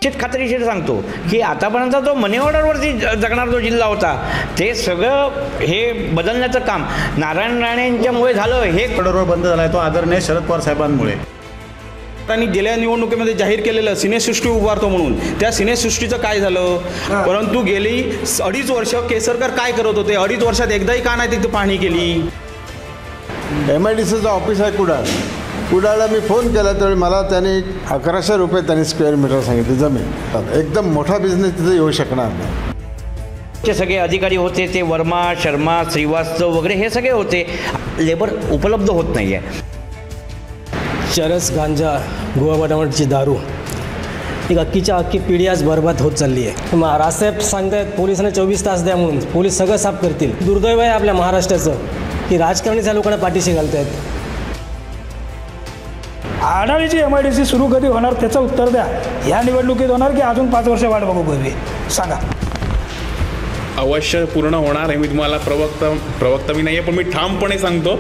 निश्चित खात्रीशीर सांगतो की आतापर्यंत जो मनी ऑर्डरवरती जगणारा जो जिल्हा होता ते सगळं हे बदलण्याचं काम नारायण राणेंच्यामुळे झालं. हे ऑर्डरवर बंद झाला आहे तो आदरणीय शरद पवार साहेबांमुळे. आणि गेल्या निवडणुकीमध्ये जाहीर केलेलं सिनेसृष्टी उभारतो म्हणून त्या सिनेसृष्टीचं काय झालं. परंतु गेली 2.5 वर्ष केसरकर काय करत होते. 2.5 वर्षात एकदाही का नाही तिथे पाहणी केली. MIDCचं ऑफिस आहे कुडाळला मी फोन केला त्यावेळी मला त्याने 1100 रुपये त्यांनी स्क्वेअर मीटर सांगितले जमीन. एकदम मोठा बिझनेस तिथे येऊ शकणार नाही. ते सगळे अधिकारी होते ते वर्मा शर्मा श्रीवास्तव वगैरे हे सगळे होते. लेबर उपलब्ध होत नाही आहे. चरस गांजा गोवा बनावटची दारू एक अख्खीच्या अख्खी पिढी आज बरबाद होत चालली आहे. राजसाहेब सांगतायत पोलिसांना 24 तास द्या म्हणून. पोलीस सगळं साफ करतील. दुर्दैव आहे आपल्या महाराष्ट्राचं की राजकारणी लोकांना पाठीशी घालत आहेत. आढावीची MIDC सुरू कधी होणार त्याचं उत्तर द्या. या निवडणुकीत होणार की अजून 5 वर्ष वाट बघू कधी सांगा. अवश्य पूर्ण होणार हे मी तुम्हाला प्रवक्ता मी नाही आहे पण मी ठामपणे सांगतो.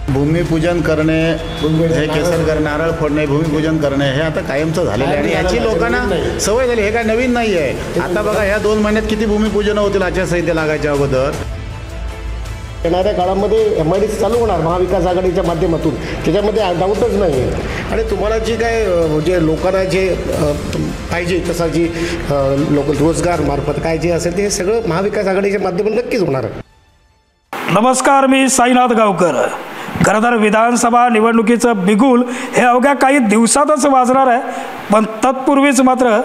भूमिपूजन करणे हे केसरकर नारळ फोडणे भूमिपूजन करणे हे आता कायमचं झालेलं आहे आणि याची लोकांना सवय झाली. हे काय नवीन नाही आहे. आता बघा ह्या 2 महिन्यात किती भूमिपूजनं होतील आचारसंहिता लागायच्या अगोदर. येणाऱ्या काळामध्ये MIDC चालू होणार महाविकास आघाडीच्या माध्यमातून त्याच्यामध्ये डाऊटच नाही आहे. आणि तुम्हाला जी काय जे लोकांना जे पाहिजे तसा जी रोजगार मार्फत काय जे असेल ते सगळं महाविकास आघाडीच्या माध्यमातून नक्कीच होणार आहे. नमस्कार, मी साईनाथ गावकर. खरं तर विधानसभा निवडणुकीचं बिगुल हे अवघ्या काही दिवसातच वाजणार आहे. पण तत्पूर्वीच मात्र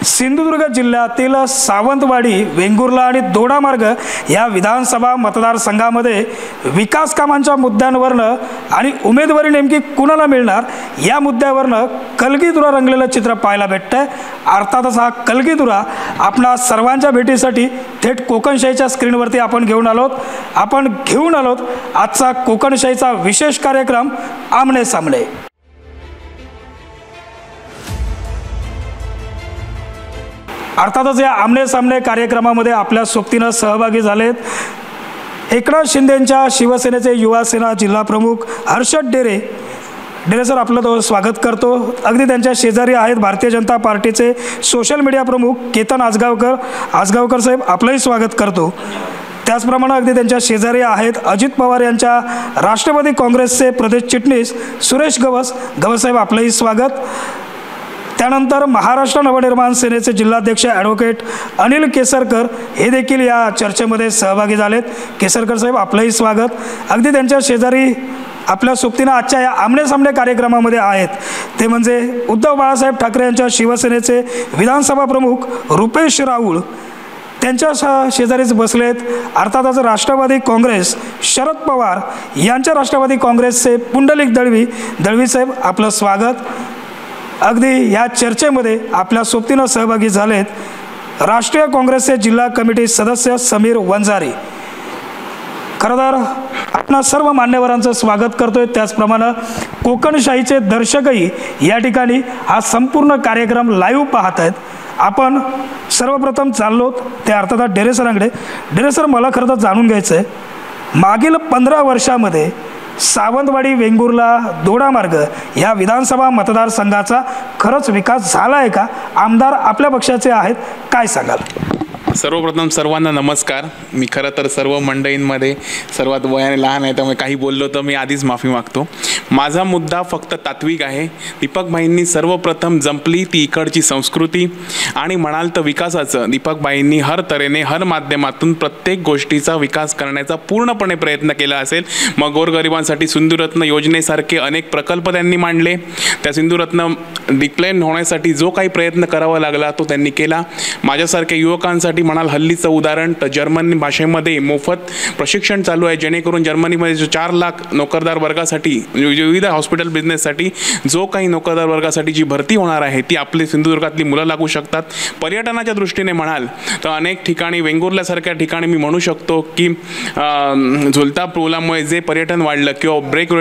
सिंधुदुर्ग जिल्ह्यातील सावंतवाडी वेंगुर्ला आणि दोडामार्ग या विधानसभा मतदारसंघामध्ये विकास कामांच्या मुद्द्यांवरनं आणि उमेदवारी नेमकी कुणाला मिळणार या मुद्द्यावरनं कलगीतुरा रंगलेलं चित्र पाहायला भेटतंय. अर्थातच हा कलगीतुरा आपणा सर्वांच्या भेटीसाठी थेट कोकणशाहीच्या स्क्रीनवरती आपण घेऊन आलोत आजचा कोकणशाहीचा विशेष कार्यक्रम आमने सामने. अर्थातच या आमने सामने कार्यक्रमामध्ये आपल्या सोबतीनं सहभागी झालेत एकनाथ शिंदेंच्या शिवसेनेचे युवासेना जिल्हा प्रमुख हर्षद डेरे सर, आपलं तो स्वागत करतो. अगदी त्यांच्या शेजारी आहेत भारतीय जनता पार्टीचे सोशल मीडिया प्रमुख केतन आजगावकर साहेब, आपलंही स्वागत करतो. त्याचप्रमाणे अगदी त्यांच्या शेजारी आहेत अजित पवार यांच्या राष्ट्रवादी काँग्रेसचे प्रदेश चिटणीस सुरेश गवससाहेब, आपलंही स्वागत. त्यानंतर महाराष्ट्र नवनिर्माण सेनेचे जिल्हाध्यक्ष ॲडव्होकेट अनिल केसरकर हे देखील या चर्चेमध्ये सहभागी झालेत. केसरकर साहेब, आपलंही स्वागत. अगदी त्यांच्या शेजारी आपल्या सोबतीनं आजच्या या आमने सामने कार्यक्रमामध्ये आहेत ते म्हणजे उद्धव बाळासाहेब ठाकरे यांच्या शिवसेनेचे विधानसभा प्रमुख रुपेश राऊळ, त्यांच्या शेजारीच बसलेत. अर्थातच राष्ट्रवादी काँग्रेस शरद पवार यांच्या राष्ट्रवादी काँग्रेसचे पुंडलिक दळवी साहेब, आपलं स्वागत. अगदी या चर्चेमध्ये आपल्या सोबतीनं सहभागी झालेत राष्ट्रीय काँग्रेसचे जिल्हा कमिटी सदस्य समीर वंजारी. खरं तर आपणा सर्व मान्यवरांचं स्वागत करतोय. त्याचप्रमाणे कोकणशाहीचे दर्शकही या ठिकाणी हा संपूर्ण कार्यक्रम लाईव्ह पाहत आहेत. आपण सर्वप्रथम चाललो ते अर्थात डेरे सरांकडे. डेरे सर, मला खरं तर जाणून घ्यायचं आहे, मागील 15 वर्षामध्ये सावंतवाडी वेंगुर्ला दोडामार्ग या विधानसभा मतदारसंघाचा खरंच विकास झाला आहे का? आमदार आपल्या पक्षाचे आहेत, काय सांगाल? सर्वप्रथम सर्वांना नमस्कार. मी खरं तर सर्व मंडळींमध्ये सर्वात वयाने लहान आहे त्यामुळे काही बोललो तर मी आधीच माफी मागतो. माझा मुद्दा फक्त तात्विक आहे. दीपकभाईंनी सर्वप्रथम जंपली ती इकडची संस्कृती आणि म्हणाल तर विकासाचं. दीपकभाईंनी हर तऱ्हेने हर माध्यमातून प्रत्येक गोष्टीचा विकास करण्याचा पूर्णपणे प्रयत्न केला असेल. मग गोरगरिबांसाठी सिंधुरत्न योजनेसारखे अनेक प्रकल्प त्यांनी मांडले. त्या सिंधुरत्न डिक्लेन होण्यासाठी जो काही प्रयत्न करावा लागला तो त्यांनी केला. माझ्यासारख्या युवकांसाठी म्हणाल हल्लीचं उदाहरण तर जर्मनी भाषेमध्ये मोफत प्रशिक्षण चालू आहे जेणेकरून जर्मनीमध्ये 4 लाख नोकरदार वर्गासाठी विविध हॉस्पिटल बिझनेससाठी जो काही नोकरदार वर्गासाठी जी भरती होणार आहे ती आपली सिंधुदुर्गातली मुलं लागू शकतात. पर्यटनाच्या दृष्टीने म्हणाल तर अनेक ठिकाणी वेंगुर्ल्यासारख्या ठिकाणी मी म्हणू शकतो की झुलता पुलामुळे जे पर्यटन वाढलं किंवा ब्रेक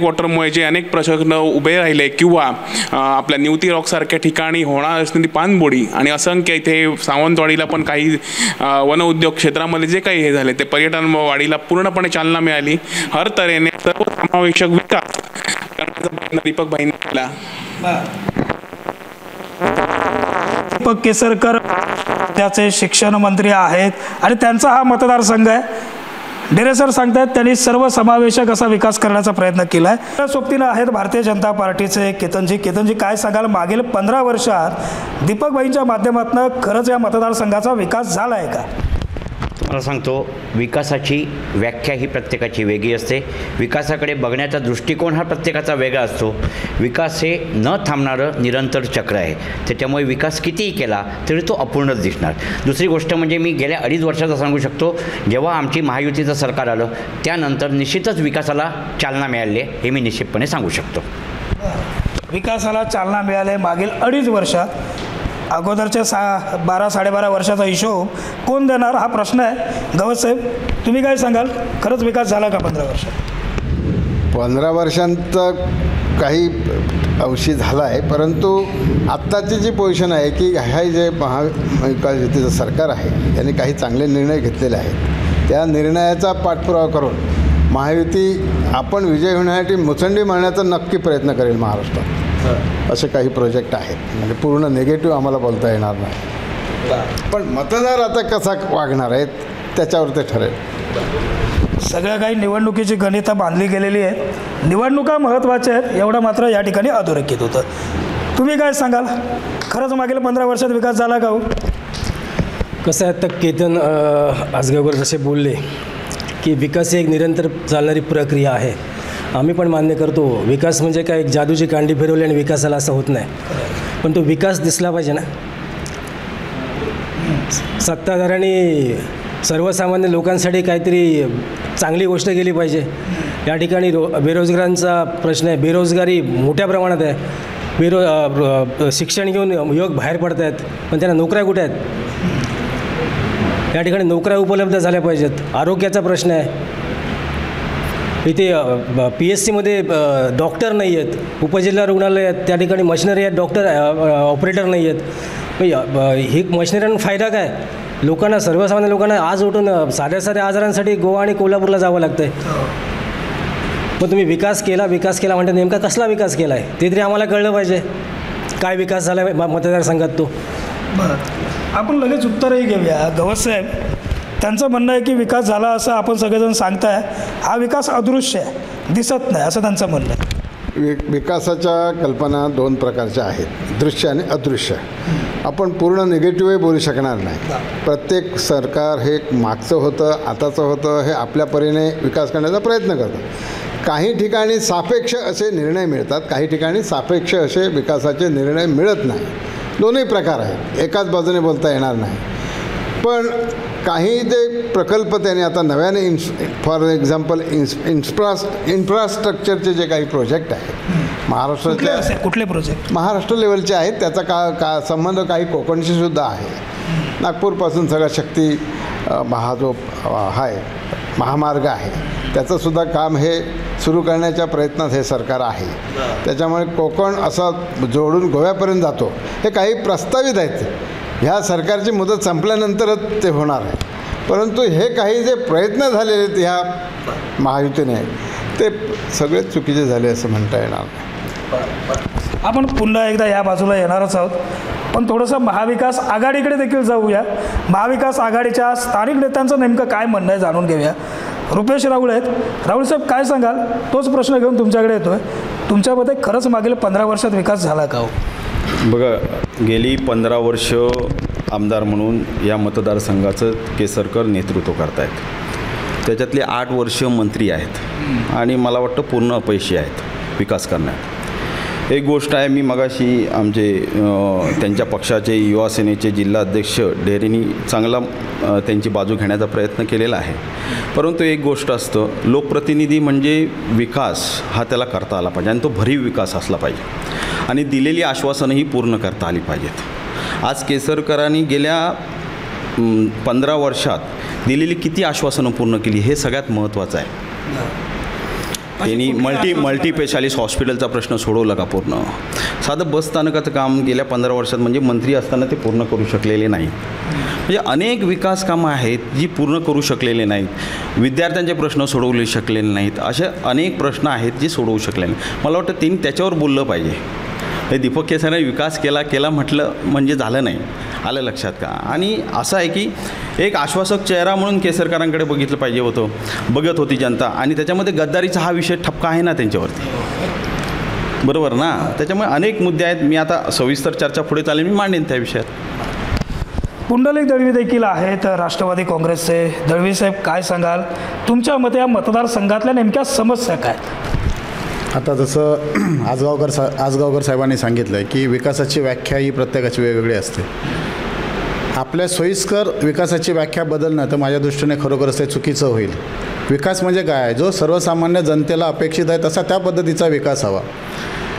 वॉटरमुळे जे अनेक प्रश्न उभे राहिले किंवा आपल्या निवती रॉकसारख्या ठिकाणी होणार असलेली पाणबुडी आणि असंख्य इथे सावंतवाडीला पण काही वन उद्योग क्षेत्रामध्ये जे काही हे झाले ते पर्यटन वाढीला पूर्णपणे चालना मिळाली. हर तऱ्हेने सर्वसमावेशक विकास करण्याचा प्रयत्न दीपकभाईंनी केला. दीपक केसरकर त्याचे शिक्षण मंत्री आहेत आणि त्यांचा हा मतदारसंघ आहे. डेरे सर सांगतात त्यांनी सर्वसमावेशक असा विकास करण्याचा प्रयत्न केला आहे. सोबतीनं आहेत भारतीय जनता पार्टीचे केतनजी काय सांगाल, मागील 15 वर्षात दीपकबाईंच्या माध्यमातून खरंच या मतदारसंघाचा विकास झाला आहे का? मला सांगतो, विकासाची व्याख्या ही प्रत्येकाची वेगळी असते. विकासाकडे बघण्याचा दृष्टिकोन हा प्रत्येकाचा वेगळा असतो. विकास हे न थांबणारं निरंतर चक्र आहे. त्याच्यामुळे विकास कितीही केला तरी तो अपूर्णच दिसणार. दुसरी गोष्ट म्हणजे मी गेल्या 2.5 वर्षाचा सांगू शकतो, जेव्हा आमची महायुतीचं सरकार आलं त्यानंतर निश्चितच विकासाला चालना मिळाली आहे, हे मी निश्चितपणे सांगू शकतो. विकासाला चालना मिळाली मागील 2.5 वर्षात. अगोदरच्या 12-12.5 वर्षाचा हिशोब कोण देणार हा प्रश्न आहे. गवतसाहेब, तुम्ही काय सांगाल, खरंच विकास झाला का 15 वर्षात? 15 वर्षांचा काही अंशी झाला आहे, परंतु आत्ताची जी पोझिशन आहे की हे जे महाविकास युतीचं सरकार आहे त्यांनी काही चांगले निर्णय घेतलेले आहेत. त्या निर्णयाचा पाठपुरावा करून महायुती आपण विजय होण्यासाठी मुसंडी मारण्याचा नक्की प्रयत्न करेल महाराष्ट्रात. असे काही प्रोजेक्ट आहेत, म्हणजे पूर्ण निगेटिव्ह आम्हाला बोलता येणार नाही, पण मतदार आता कसा वागणार आहेत त्याच्यावर ते ठरेल. सगळ्या काही निवडणुकीची गणितं बांधली गेलेली आहेत. निवडणुका महत्त्वाच्या आहेत एवढं मात्र या ठिकाणी अधोरेखित होतं. तुम्ही काय सांगाल, खरंच मागील 15 वर्षात विकास झाला का हो? कसं आहे, तर केतन आजगावकर जसे बोलले की विकास ही एक निरंतर चालणारी प्रक्रिया आहे. आम्ही पण मान्य करतो, विकास म्हणजे काय एक जादूची कांडी फिरवली आणि विकास झाला असं होत नाही, पण तो विकास दिसला पाहिजे ना. सत्ताधाऱ्यांनी सर्वसामान्य लोकांसाठी काहीतरी चांगली गोष्ट केली पाहिजे. या ठिकाणी बेरोजगारांचा प्रश्न आहे, बेरोजगारी मोठ्या प्रमाणात आहे. शिक्षण घेऊन युवक बाहेर पडत आहेत, पण त्यांना नोकऱ्या कुठे आहेत? या ठिकाणी नोकऱ्या उपलब्ध झाल्या पाहिजेत. आरोग्याचा प्रश्न आहे, इथे PSCमध्ये डॉक्टर नाही आहेत, उपजिल्हा रुग्णालय आहेत त्या ठिकाणी मशिनरी आहेत, डॉक्टर ऑपरेटर नाही आहेत. ही मशिनरींना फायदा काय? लोकांना, सर्वसामान्य लोकांना आज उठून साध्या आजारांसाठी गोवा आणि कोल्हापूरला जावं लागतं आहे. मग तुम्ही विकास केला म्हणता, नेमका कसला विकास केला आहे ते तरी आम्हाला कळलं पाहिजे. काय विकास झाला आहे मतदारसंघात तो? बरं, आपण लगेच उत्तरही घेऊया. गवतसाहेब, त्यांचं म्हणणं आहे की विकास झाला असं आपण सगळेजण सांगताय, हा विकास अदृश्य आहे, दिसत नाही असं त्यांचं म्हणणं आहे. विकासाच्या कल्पना 2 प्रकारच्या आहेत, दृश्य आणि अदृश्य. आपण पूर्ण निगेटिव्हही बोलू शकणार नाही. प्रत्येक सरकार हे मागचं होतं, आताचं होतं, हे आपल्या परीने विकास करण्याचा प्रयत्न करतं. काही ठिकाणी सापेक्ष असे निर्णय मिळतात, काही ठिकाणी सापेक्ष असे विकासाचे निर्णय मिळत नाही. दोन्ही प्रकार आहेत, एकाच बाजूने बोलता येणार नाही. पण काही जे प्रकल्प त्याने आता नव्याने फॉर एक्झाम्पल इन्फ्रास्ट्रक्चरचे जे काही प्रोजेक्ट आहेत महाराष्ट्रातल्या, कुठले प्रोजेक्ट महाराष्ट्र लेवलचे आहेत, त्याचा का संबंध काही कोकणशी सुद्धा आहे. नागपूरपासून सगळा शक्ती हा जो आहे महामार्ग आहे त्याचंसुद्धा काम हे सुरू करण्याच्या प्रयत्नात हे सरकार आहे. त्याच्यामुळे कोकण असा जोडून गोव्यापर्यंत जातो. हे काही प्रस्तावित आहेत, ह्या सरकारची मुदत संपल्यानंतरच ते होणार आहे. परंतु हे काही जे प्रयत्न झालेले आहेत ह्या महायुतीने ते सगळे चुकीचे झाले असं म्हणता येणार नाही. आपण पुन्हा एकदा या बाजूला येणारच आहोत, पण थोडंसं महाविकास आघाडीकडे देखील जाऊया. महाविकास आघाडीच्या स्थानिक नेत्यांचं नेमकं काय म्हणणं आहे जाणून घेऊया. रुपेश राऊळ आहेत. राऊळ साहेब, काय सांगाल? तोच प्रश्न घेऊन तुमच्याकडे येतो आहे. तुमच्या मते खरंच मागील 15 वर्षात विकास झाला का हो? बघा, गेली 15 वर्ष आमदार म्हणून या मतदारसंघाचं केसरकर नेतृत्व करत आहेत. त्याच्यातले 8 वर्ष मंत्री आहेत आणि मला वाटतं पूर्ण अपयशी आहेत विकास करण्यात. एक गोष्ट आहे, मी मगाशी त्यांच्या पक्षाचे युवा सेनेचे जिल्हाध्यक्ष डेरेंनी चांगला त्यांची बाजू घेण्याचा प्रयत्न केलेला आहे. परंतु एक गोष्ट असतं, लोकप्रतिनिधी म्हणजे विकास हा त्याला करता आला पाहिजे आणि तो भरीव विकास असला पाहिजे आणि दिलेली आश्वासनंही पूर्ण करता आली पाहिजेत. आज केसरकरांनी गेल्या 15 वर्षात दिलेली किती आश्वासनं पूर्ण केली हे सगळ्यात महत्त्वाचं आहे. त्यांनी मल्टीस्पेशालिस्ट हॉस्पिटलचा प्रश्न सोडवला का पूर्ण? साधं बस स्थानकाचं काम गेल्या 15 वर्षात म्हणजे मंत्री असताना ते पूर्ण करू शकलेले नाहीत. म्हणजे अनेक विकास कामं आहेत जी पूर्ण करू शकलेले नाहीत. विद्यार्थ्यांचे प्रश्न सोडवले शकलेले नाहीत. असे अनेक प्रश्न आहेत जे सोडवू शकले नाही. मला वाटतं त्यांनी त्याच्यावर बोललं पाहिजे. हे दीपक केसरकरांनी विकास केला म्हटलं म्हणजे झालं नाही. आलं लक्षात का? आणि असं आहे की एक आश्वासक चेहरा म्हणून केसरकरांकडे बघितलं पाहिजे होतं, बघत होती जनता. आणि त्याच्यामध्ये गद्दारीचा हा विषय ठपका आहे ना त्यांच्यावरती, बरोबर ना? त्याच्यामुळे अनेक मुद्दे आहेत. मी आता सविस्तर चर्चा पुढे चालेल, मी मांडेन त्या विषयात. पुंडलिक दळवी देखील आहेत राष्ट्रवादी काँग्रेसचे. दळवी साहेब, काय सांगाल, तुमच्या मते या मतदारसंघातल्या नेमक्या समस्या काय? आता जसं आजगावकर साहेबांनी सांगितलं आहे की विकासाची व्याख्या ही प्रत्येकाची वेगवेगळी असते. आपल्या सोयीस्कर विकासाची व्याख्या बदलणं तर माझ्या दृष्टीने खरोखरच ते चुकीचं होईल. विकास म्हणजे काय? जो सर्वसामान्य जनतेला अपेक्षित आहे तसा त्या पद्धतीचा विकास हवा.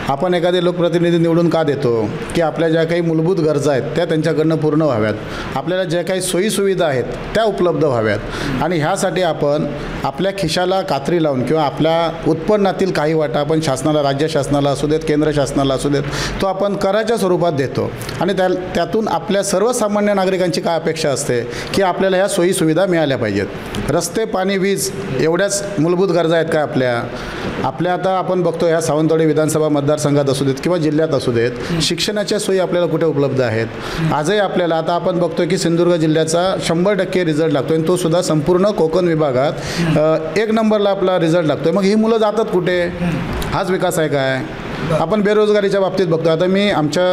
आपण एखादे लोकप्रतिनिधी निवडून का देतो की आपल्या ज्या काही मूलभूत गरजा आहेत त्या त्यांच्याकडनं पूर्ण व्हाव्यात, आपल्याला ज्या काही सोयीसुविधा आहेत त्या उपलब्ध व्हाव्यात. आणि ह्यासाठी आपण आपल्या खिशाला कात्री लावून किंवा आपल्या उत्पन्नातील काही वाटा आपण शासनाला, राज्य शासनाला असू देत, केंद्र शासनाला असू देत, तो आपण कराच्या स्वरूपात देतो. आणि त्यातून आपल्या सर्वसामान्य नागरिकांची काय अपेक्षा असते की आपल्याला ह्या सोयीसुविधा मिळाल्या पाहिजेत. रस्ते, पाणी, वीज एवढ्याच मूलभूत गरजा आहेत का आपल्या आता आपण बघतो ह्या सावंतवाडी विधानसभा मतदारसंघात असू देत किंवा जिल्ह्यात असू देत, शिक्षणाच्या सोयी आपल्याला कुठे उपलब्ध आहेत? आजही आपल्याला आता आपण बघतो की सिंधुदुर्ग जिल्ह्याचा 100% रिझल्ट लागतो आणि तो सुद्धा संपूर्ण कोकण विभागात 1 नंबरला आपला रिझल्ट लागतो. मग ही मुलं जातात कुठे? हाच विकास आहे काय? आपण बेरोजगारीच्या बाबतीत बघतो. आता मी आमच्या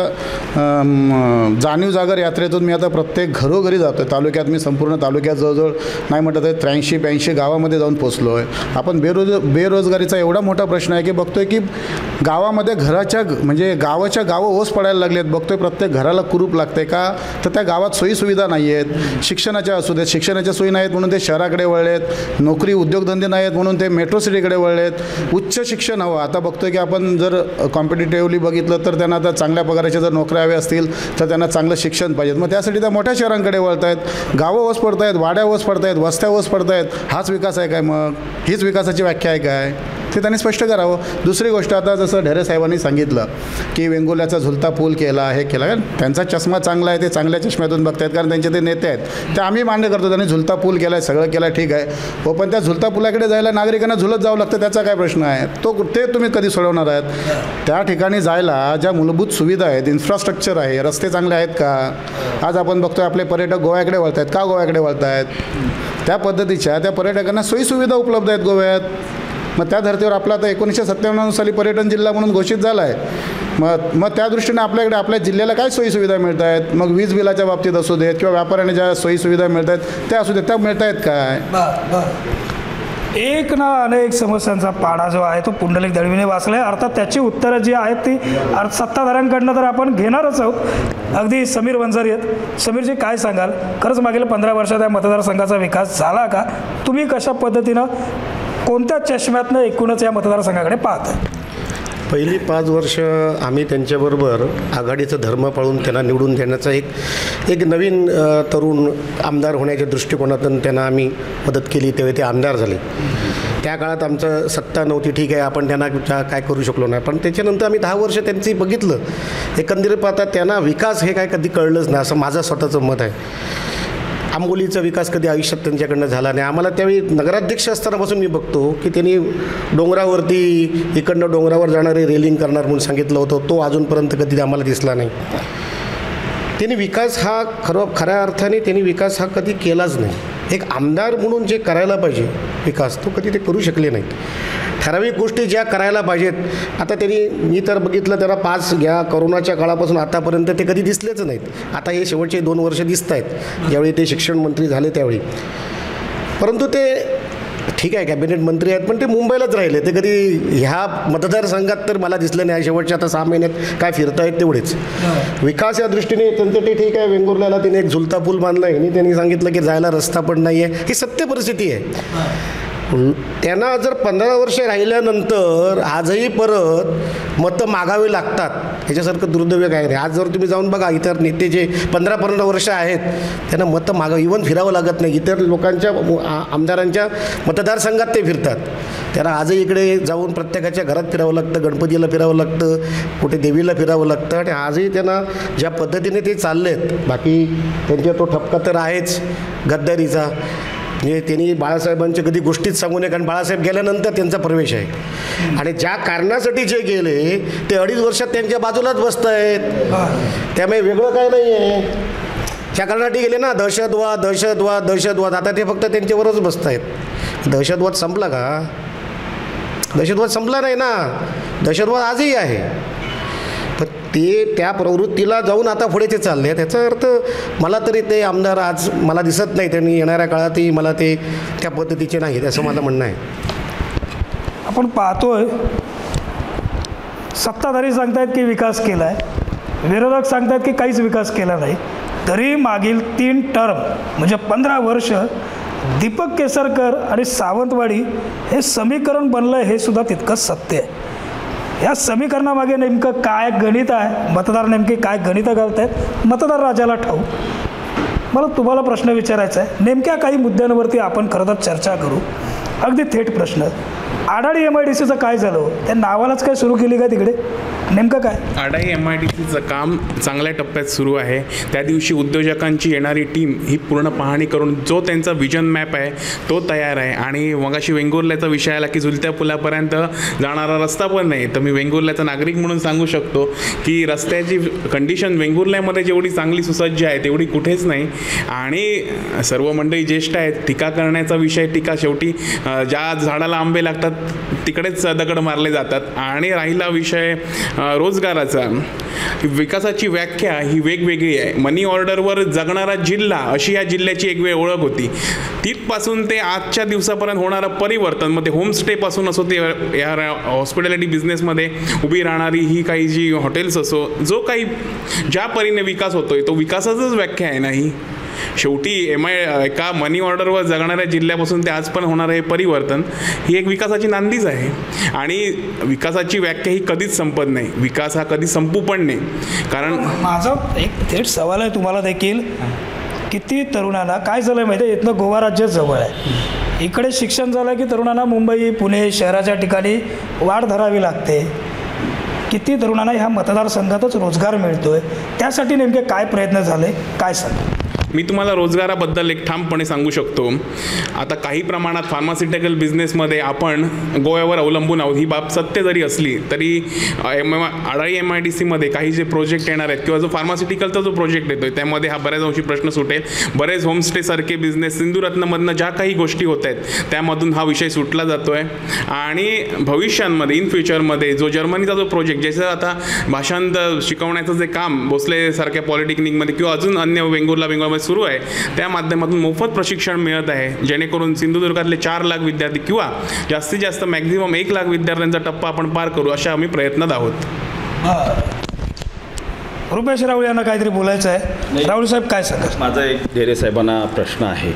जाणीव जागर यात्रेतून मी आता प्रत्येक घरोघरी जातो आहे तालुक्यात. मी संपूर्ण तालुक्यात जवळजवळ नाही म्हटलं तर 83-82 गावामध्ये जाऊन पोचलो आहे. आपण बेरोजगारीचा एवढा मोठा प्रश्न आहे की बघतो आहे की गावामध्ये म्हणजे गावाच्या गावं ओस पडायला लागले आहेत. बघतो आहे प्रत्येक घराला कुरूप लागते का? तर त्या गावात सोयीसुविधा नाही आहेत. शिक्षणाच्या असू देत, शिक्षणाच्या सोयी नाहीत म्हणून ते शहराकडे वळलेत. नोकरी उद्योगधंदे नाही आहेत म्हणून ते मेट्रो सिटीकडे वळलेत. उच्च शिक्षण हवं. आता बघतो की आपण जर कॉम्पिटिटिव्हली बघितलं तर त्यांना आता चांगल्या पगाराच्या जर नोकऱ्या हव्या असतील तर त्यांना चांगलं शिक्षण पाहिजेत. मग त्यासाठी त्या मोठ्या शहरांकडे वळत आहेत. गावं ओस पडत आहेत, वाड्या ओस पडत आहेत, वस्त्या ओस पडत आहेत. हाच विकास आहे काय? मग हीच विकासाची व्याख्या आहे काय? ते त्यांनी स्पष्ट करावं. दुसरी गोष्ट, आता जसं ढेरे साहेबांनी सांगितलं की वेंगुर्ल्याचा झुलता पूल केला, हे केला. त्यांचा चष्मा चांगला आहे, ते चांगल्या चष्म्यातून बघतायत कारण त्यांचे ते नेते आहेत. ते आम्ही मान्य करतो, त्यांनी झुलता पूल केला आहे, सगळं केलं, ठीक आहे हो. पण त्या झुलता पुलाकडे जायला नागरिकांना झुलत जावं लागतं, त्याचा काय प्रश्न आहे? ते तुम्ही कधी सोडवणार आहात? त्या ठिकाणी जायला ज्या मूलभूत सुविधा आहेत, इन्फ्रास्ट्रक्चर आहे, रस्ते चांगले आहेत का? आज आपण बघतोय आपले पर्यटक गोव्याकडे वळत आहेत. का गोव्याकडे वळत आहेत? त्या पद्धतीच्या त्या पर्यटकांना सोयीसुविधा उपलब्ध आहेत गोव्यात. मग त्या धर्तीवर आपला आता 1997 साली पर्यटन जिल्हा म्हणून घोषित झाला आहे. मग त्या दृष्टीने आपल्याकडे आपल्या जिल्ह्याला काय सोयीसुविधा मिळत आहेत? मग वीज बिलाच्या बाबतीत असू देत किंवा व्यापाऱ्यांना ज्या सोयीसुविधा मिळत आहेत त्या असू देत, त्या मिळत आहेत काय? एक ना अनेक समस्यांचा पाडा जो आहे तो पुंडलिक दळवीने वाचला आहे. अर्थात त्याची उत्तरं जी आहेत ती सत्ताधाऱ्यांकडनं तर आपण घेणारच आहोत. अगदी समीर वंजारी आहेत. समीरजी, काय सांगाल, खरंच मागील 15 वर्षात या मतदारसंघाचा विकास झाला का? तुम्ही कशा पद्धतीनं, कोणत्या चष्म्यातनं एकूणच या मतदारसंघाकडे पाहता? पहिली 5 वर्ष आम्ही त्यांच्याबरोबर आघाडीचा धर्म पाळून त्यांना निवडून देण्याचा एक नवीन तरुण आमदार होण्याच्या दृष्टिकोनातून त्यांना आम्ही मदत केली. तेव्हा ते आमदार झाले. त्या काळात आमचं सत्ता नव्हती, ठीक आहे, आपण त्यांना काय करू शकलो नाही. पण त्याच्यानंतर आम्ही 10 वर्ष त्यांची बघितलं. एकंदरीत पाहता त्यांना विकास हे काय कधी कळलंच नाही, असं माझं स्वतःचं मत आहे. आंबोलीचा विकास कधी आयुष्यात त्यांच्याकडनं झाला नाही. आम्हाला त्यावेळी नगराध्यक्ष असतानापासून मी बघतो की त्यांनी डोंगरावरती इकडनं डोंगरावर जाणारे रेलिंग करणार म्हणून सांगितलं होतं. तो अजूनपर्यंत कधी आम्हाला दिसला नाही. त्यांनी विकास हा खऱ्या अर्थाने त्यांनी विकास हा कधी केलाच नाही. एक आमदार म्हणून जे करायला पाहिजे विकास, तो कधी ते करू शकले नाहीत. ठराविक गोष्टी ज्या करायला पाहिजेत, आता त्यांनी, मी तर बघितलं त्यांना 5 या कोरोनाच्या काळापासून आतापर्यंत ते कधी दिसलेच नाहीत. आता हे शेवटचे 2 वर्ष दिसत आहेत, ज्यावेळी ते शिक्षण मंत्री झाले त्यावेळी. परंतु ते ठीक आहे, कॅबिनेट मंत्री आहेत, पण ते मुंबईलाच राहिले. ते कधी ह्या मतदारसंघात तर मला दिसलं नाही. शेवटच्या आता 6 महिन्यात काय फिरतायत तेवढेच. विकास या दृष्टीने त्यांचं ते ठीक आहे. वेंगुर्ल्याला त्यांनी एक झुलता पूल बांधला आहे आणि त्यांनी सांगितलं की जायला रस्ता पण नाही आहे. ही सत्य परिस्थिती आहे. त्यांना जर 15 वर्ष राहिल्यानंतर आजही परत मतं मागावी लागतात, ह्याच्यासारखं दुर्दैव काय नाही. आज जर तुम्ही जाऊन बघा, इतर नेते जे 15 वर्ष आहेत त्यांना मतं इव्हन फिरावं लागत नाही. इतर लोकांच्या आमदारांच्या मतदारसंघात ते फिरतात. त्यांना आजही इकडे जाऊन प्रत्येकाच्या घरात फिरावं लागतं, गणपतीला फिरावं लागतं, कुठे देवीला फिरावं लागतं. आणि आजही त्यांना ज्या पद्धतीने ते चाललेत, बाकी त्यांच्या तो ठपका तर आहेच गद्दारीचा. म्हणजे त्यांनी बाळासाहेबांच्या कधी गोष्टीच सांगू नये, कारण बाळासाहेब गेल्यानंतर त्यांचा प्रवेश आहे. आणि ज्या कारणासाठी जे गेले ते 2.5 वर्षात त्यांच्या बाजूलाच बसत आहेत. त्यामुळे वेगळं काय नाही आहे. ह्या कारणासाठी गेले ना, दहशतवाद दहशतवाद दहशतवाद. आता ते फक्त त्यांच्यावरच बसत आहेत. दहशतवाद संपला का? दहशतवाद संपला नाही ना, दहशतवाद आजही आहे. पण ते त्या प्रवृत्तीला जाऊन आता पुढे ते चालले. त्याचा अर्थ मला तरी ते आमदार आज मला दिसत नाही, त्यांनी येणाऱ्या काळातही मला ते त्या पद्धतीचे नाहीत असं माझं म्हणणं आहे. आपण पाहतोय सत्ताधारी सांगतायत की विकास केला आहे, विरोधक सांगतायत की काहीच विकास केला नाही. तरी मागील 3 टर्म म्हणजे 15 वर्ष दीपक केसरकर आणि सावंतवाडी हे समीकरण बनलं हे सुद्धा तितकंच सत्य आहे. या समीकरणामागे नेमकं काय गणित आहे, मतदार नेमके काय गणितं घालत आहेत, मतदार राजाला ठाऊक. मला तुम्हाला प्रश्न विचारायचा आहे, नेमक्या काही मुद्द्यांवरती आपण खरं तर चर्चा करू. अगदी थेट प्रश्न, आडाडी MIDCचं काय झालं? त्या नावालाच काय सुरू केली का तिकडे? नेमकं काय? आडाई MIDCचं काम चांगल्या टप्प्यात सुरू आहे. त्या दिवशी उद्योजकांची येणारी टीम ही पूर्ण पाहणी करून जो त्यांचा विजन मॅप आहे तो तयार आहे. आणि मगाशी वेंगुर्ल्याचा विषय आला की झुलत्या पुलापर्यंत जाणारा रस्ता पण नाही. तर मी वेंगुर्ल्याचा नागरिक म्हणून सांगू शकतो की रस्त्याची कंडिशन वेंगुर्ल्यामध्ये जेवढी चांगली सुसज्ज आहे तेवढी कुठेच नाही. आणि सर्व मंडळी ज्येष्ठ आहेत, टीका करण्याचा विषय टीका, शेवटी ज्या झाडाला आंबे लागतात तिकडेच दगड मारले जातात. आणि राहिला विषय रोजगाराचा, विकासाची व्याख्या ही वेगवेगळी आहे. मनी ऑर्डरवर जगणारा जिल्हा अशी या जिल्ह्याची एक वेळ ओळख होती. तिथपासून ते आजच्या दिवसापर्यंत होणारं परिवर्तन, मग ते होमस्टेपासून असो ते या हॉस्पिटॅलिटी बिझनेसमध्ये उभी राहणारी ही काही जी हॉटेल्स असो, जो काही ज्या परीने विकास होतोय तो विकासाचंच व्याख्या आहे नाही. शेवटी एका मनी ऑर्डरवर जगणाऱ्या जिल्ह्यापासून ते आज पण होणारं हे परिवर्तन ही एक विकासाची नांदीच आहे. आणि विकासाची व्याख्या ही कधीच संपत नाही, विकास हा कधी संपू पण नाही. कारण माझा एक थेट सवाल आहे तुम्हाला देखील, किती तरुणांना काय झालं आहे माहिती आहे, इथनं गोवा राज्य जवळ आहे, इकडे शिक्षण झालं की तरुणांना मुंबई पुणे शहराच्या ठिकाणी वाढ धरावी लागते. किती तरुणांना ह्या मतदारसंघातच रोजगार मिळतो आहे, त्यासाठी नेमके काय प्रयत्न झाले, काय सांगा? मी तुम्हाला रोजगाराबद्दल एक ठामपणे सांगू शकतो. आता काही प्रमाणात फार्मास्युटिकल बिझनेसमध्ये आपण गोव्यावर अवलंबून आहोत, ही बाब सत्य जरी असली तरी आडाई MIDCमध्ये काही जे प्रोजेक्ट येणार आहेत किंवा जो फार्मास्युटिकलचा जो प्रोजेक्ट येतो आहे त्यामध्ये हा बऱ्याच अंशी प्रश्न सुटेल. बरेच होमस्टेसारखे बिझनेस सिंधुरत्नमधनं ज्या काही गोष्टी होत आहेत त्यामधून हा विषय सुटला जातो आहे. आणि भविष्यांमध्ये इन फ्युचरमध्ये जो जर्मनीचा जो प्रोजेक्ट, ज्याचं आता भाषांत शिकवण्याचं जे काम भोसलेसारख्या पॉलिटेक्निकमध्ये किंवा अजून अन्य वेंगुर्ल्यामध्ये सुरू आहे, त्या माध्यमातून मोफत प्रशिक्षण मिळत आहे, जेणेकरून सिंधुदुर्गातले 4 लाख विद्यार्थी किंवा जास्तीत जास्त मॅक्झिमम 1 लाख विद्यार्थ्यांचा टप्पा आपण पार करू अशा आम्ही प्रयत्नात आहोत. रुपेश राऊळ यांना काहीतरी बोलायचं आहे. राऊळ साहेब काय सांगा? माझा एक ढेरे साहेबांना प्रश्न आहे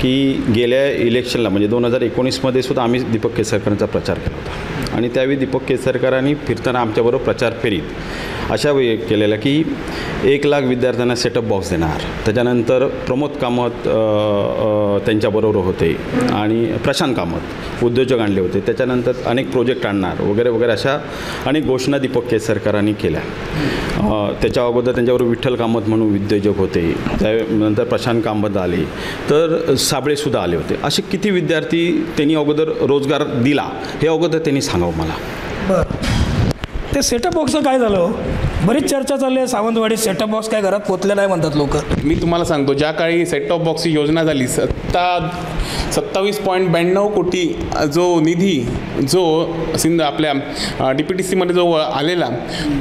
की गेल्या इलेक्शनला म्हणजे 2019मध्ये सुद्धा आम्ही दीपक केसरकरांचा प्रचार केला होता. आणि त्यावेळी दीपक केसरकरांनी फिरताना आमच्याबरोबर प्रचार फेरीत अशा वेळी केलेला की 1 लाख विद्यार्थ्यांना सेटअप बॉक्स देणार. त्याच्यानंतर प्रमोद कामत त्यांच्याबरोबर होते आणि प्रशांत कामत उद्योजक आणले होते. त्याच्यानंतर अनेक प्रोजेक्ट आणणार वगैरे वगैरे अशा अनेक घोषणा दीपक केसरकरांनी केल्या. त्याच्या अगोदर त्यांच्याबरोबर विठ्ठल कामत म्हणून उद्योजक होते, त्यानंतर प्रशांत कामत आले, तर साबळेसुद्धा आले होते. असे किती विद्यार्थी त्यांनी अगोदर रोजगार दिला हे अगोदर त्यांनी सांगावं मला. बरं, ते सेटअप बॉक्सचं काय झालं? बरीच चर्चा चालली आहे, सावंतवाडी सेटअप बॉक्स काय घरात पोचले नाही म्हणतात लोक. मी तुम्हाला सांगतो, ज्या काळी सेटटॉप बॉक्सची योजना झाली 27.92 कोटी जो निधी जो आपल्या DPTCमध्ये जो आलेला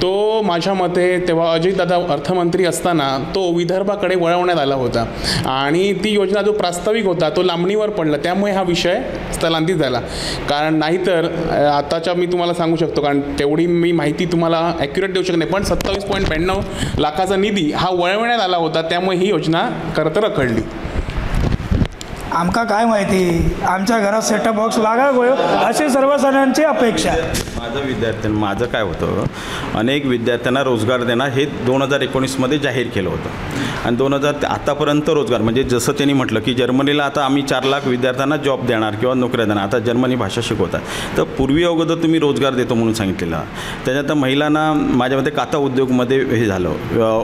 तो माझ्या मते तेव्हा अजितदादा अर्थमंत्री असताना तो विदर्भाकडे वळवण्यात आला होता. आणि ती योजना जो प्रास्ताविक होता तो लांबणीवर पडला, त्यामुळे हा विषय स्थलांतरित झाला. कारण नाहीतर आताच्या मी तुम्हाला सांगू शकतो, कारण तेवढी मी माहिती तुम्हाला ॲक्युरेट देऊ शकत नाही, पण 27.92 लाखाचा निधी हा वळवण्यात आला होता, त्यामुळे ही योजना खरं तर रखडली. आमका काय माहिती, आमच्या घरात सेटअप बॉक्स लागा गोय अशी सर्वसाधारणची अपेक्षा. माझं काय होतं, अनेक विद्यार्थ्यांना रोजगार देणार हे 2019मध्ये जाहीर केलं होतं. आणि 2000 आतापर्यंत रोजगार म्हणजे जसं त्यांनी म्हटलं की जर्मनीला आता आम्ही 4 लाख विद्यार्थ्यांना जॉब देणार किंवा नोकऱ्या देणार, आता जर्मनी भाषा शिकवतात. तर पूर्वी अगोदर तुम्ही रोजगार देतो म्हणून सांगितलेलं. त्याच्यानंतर महिलांना माझ्या मते काता उद्योगमध्ये हे झालं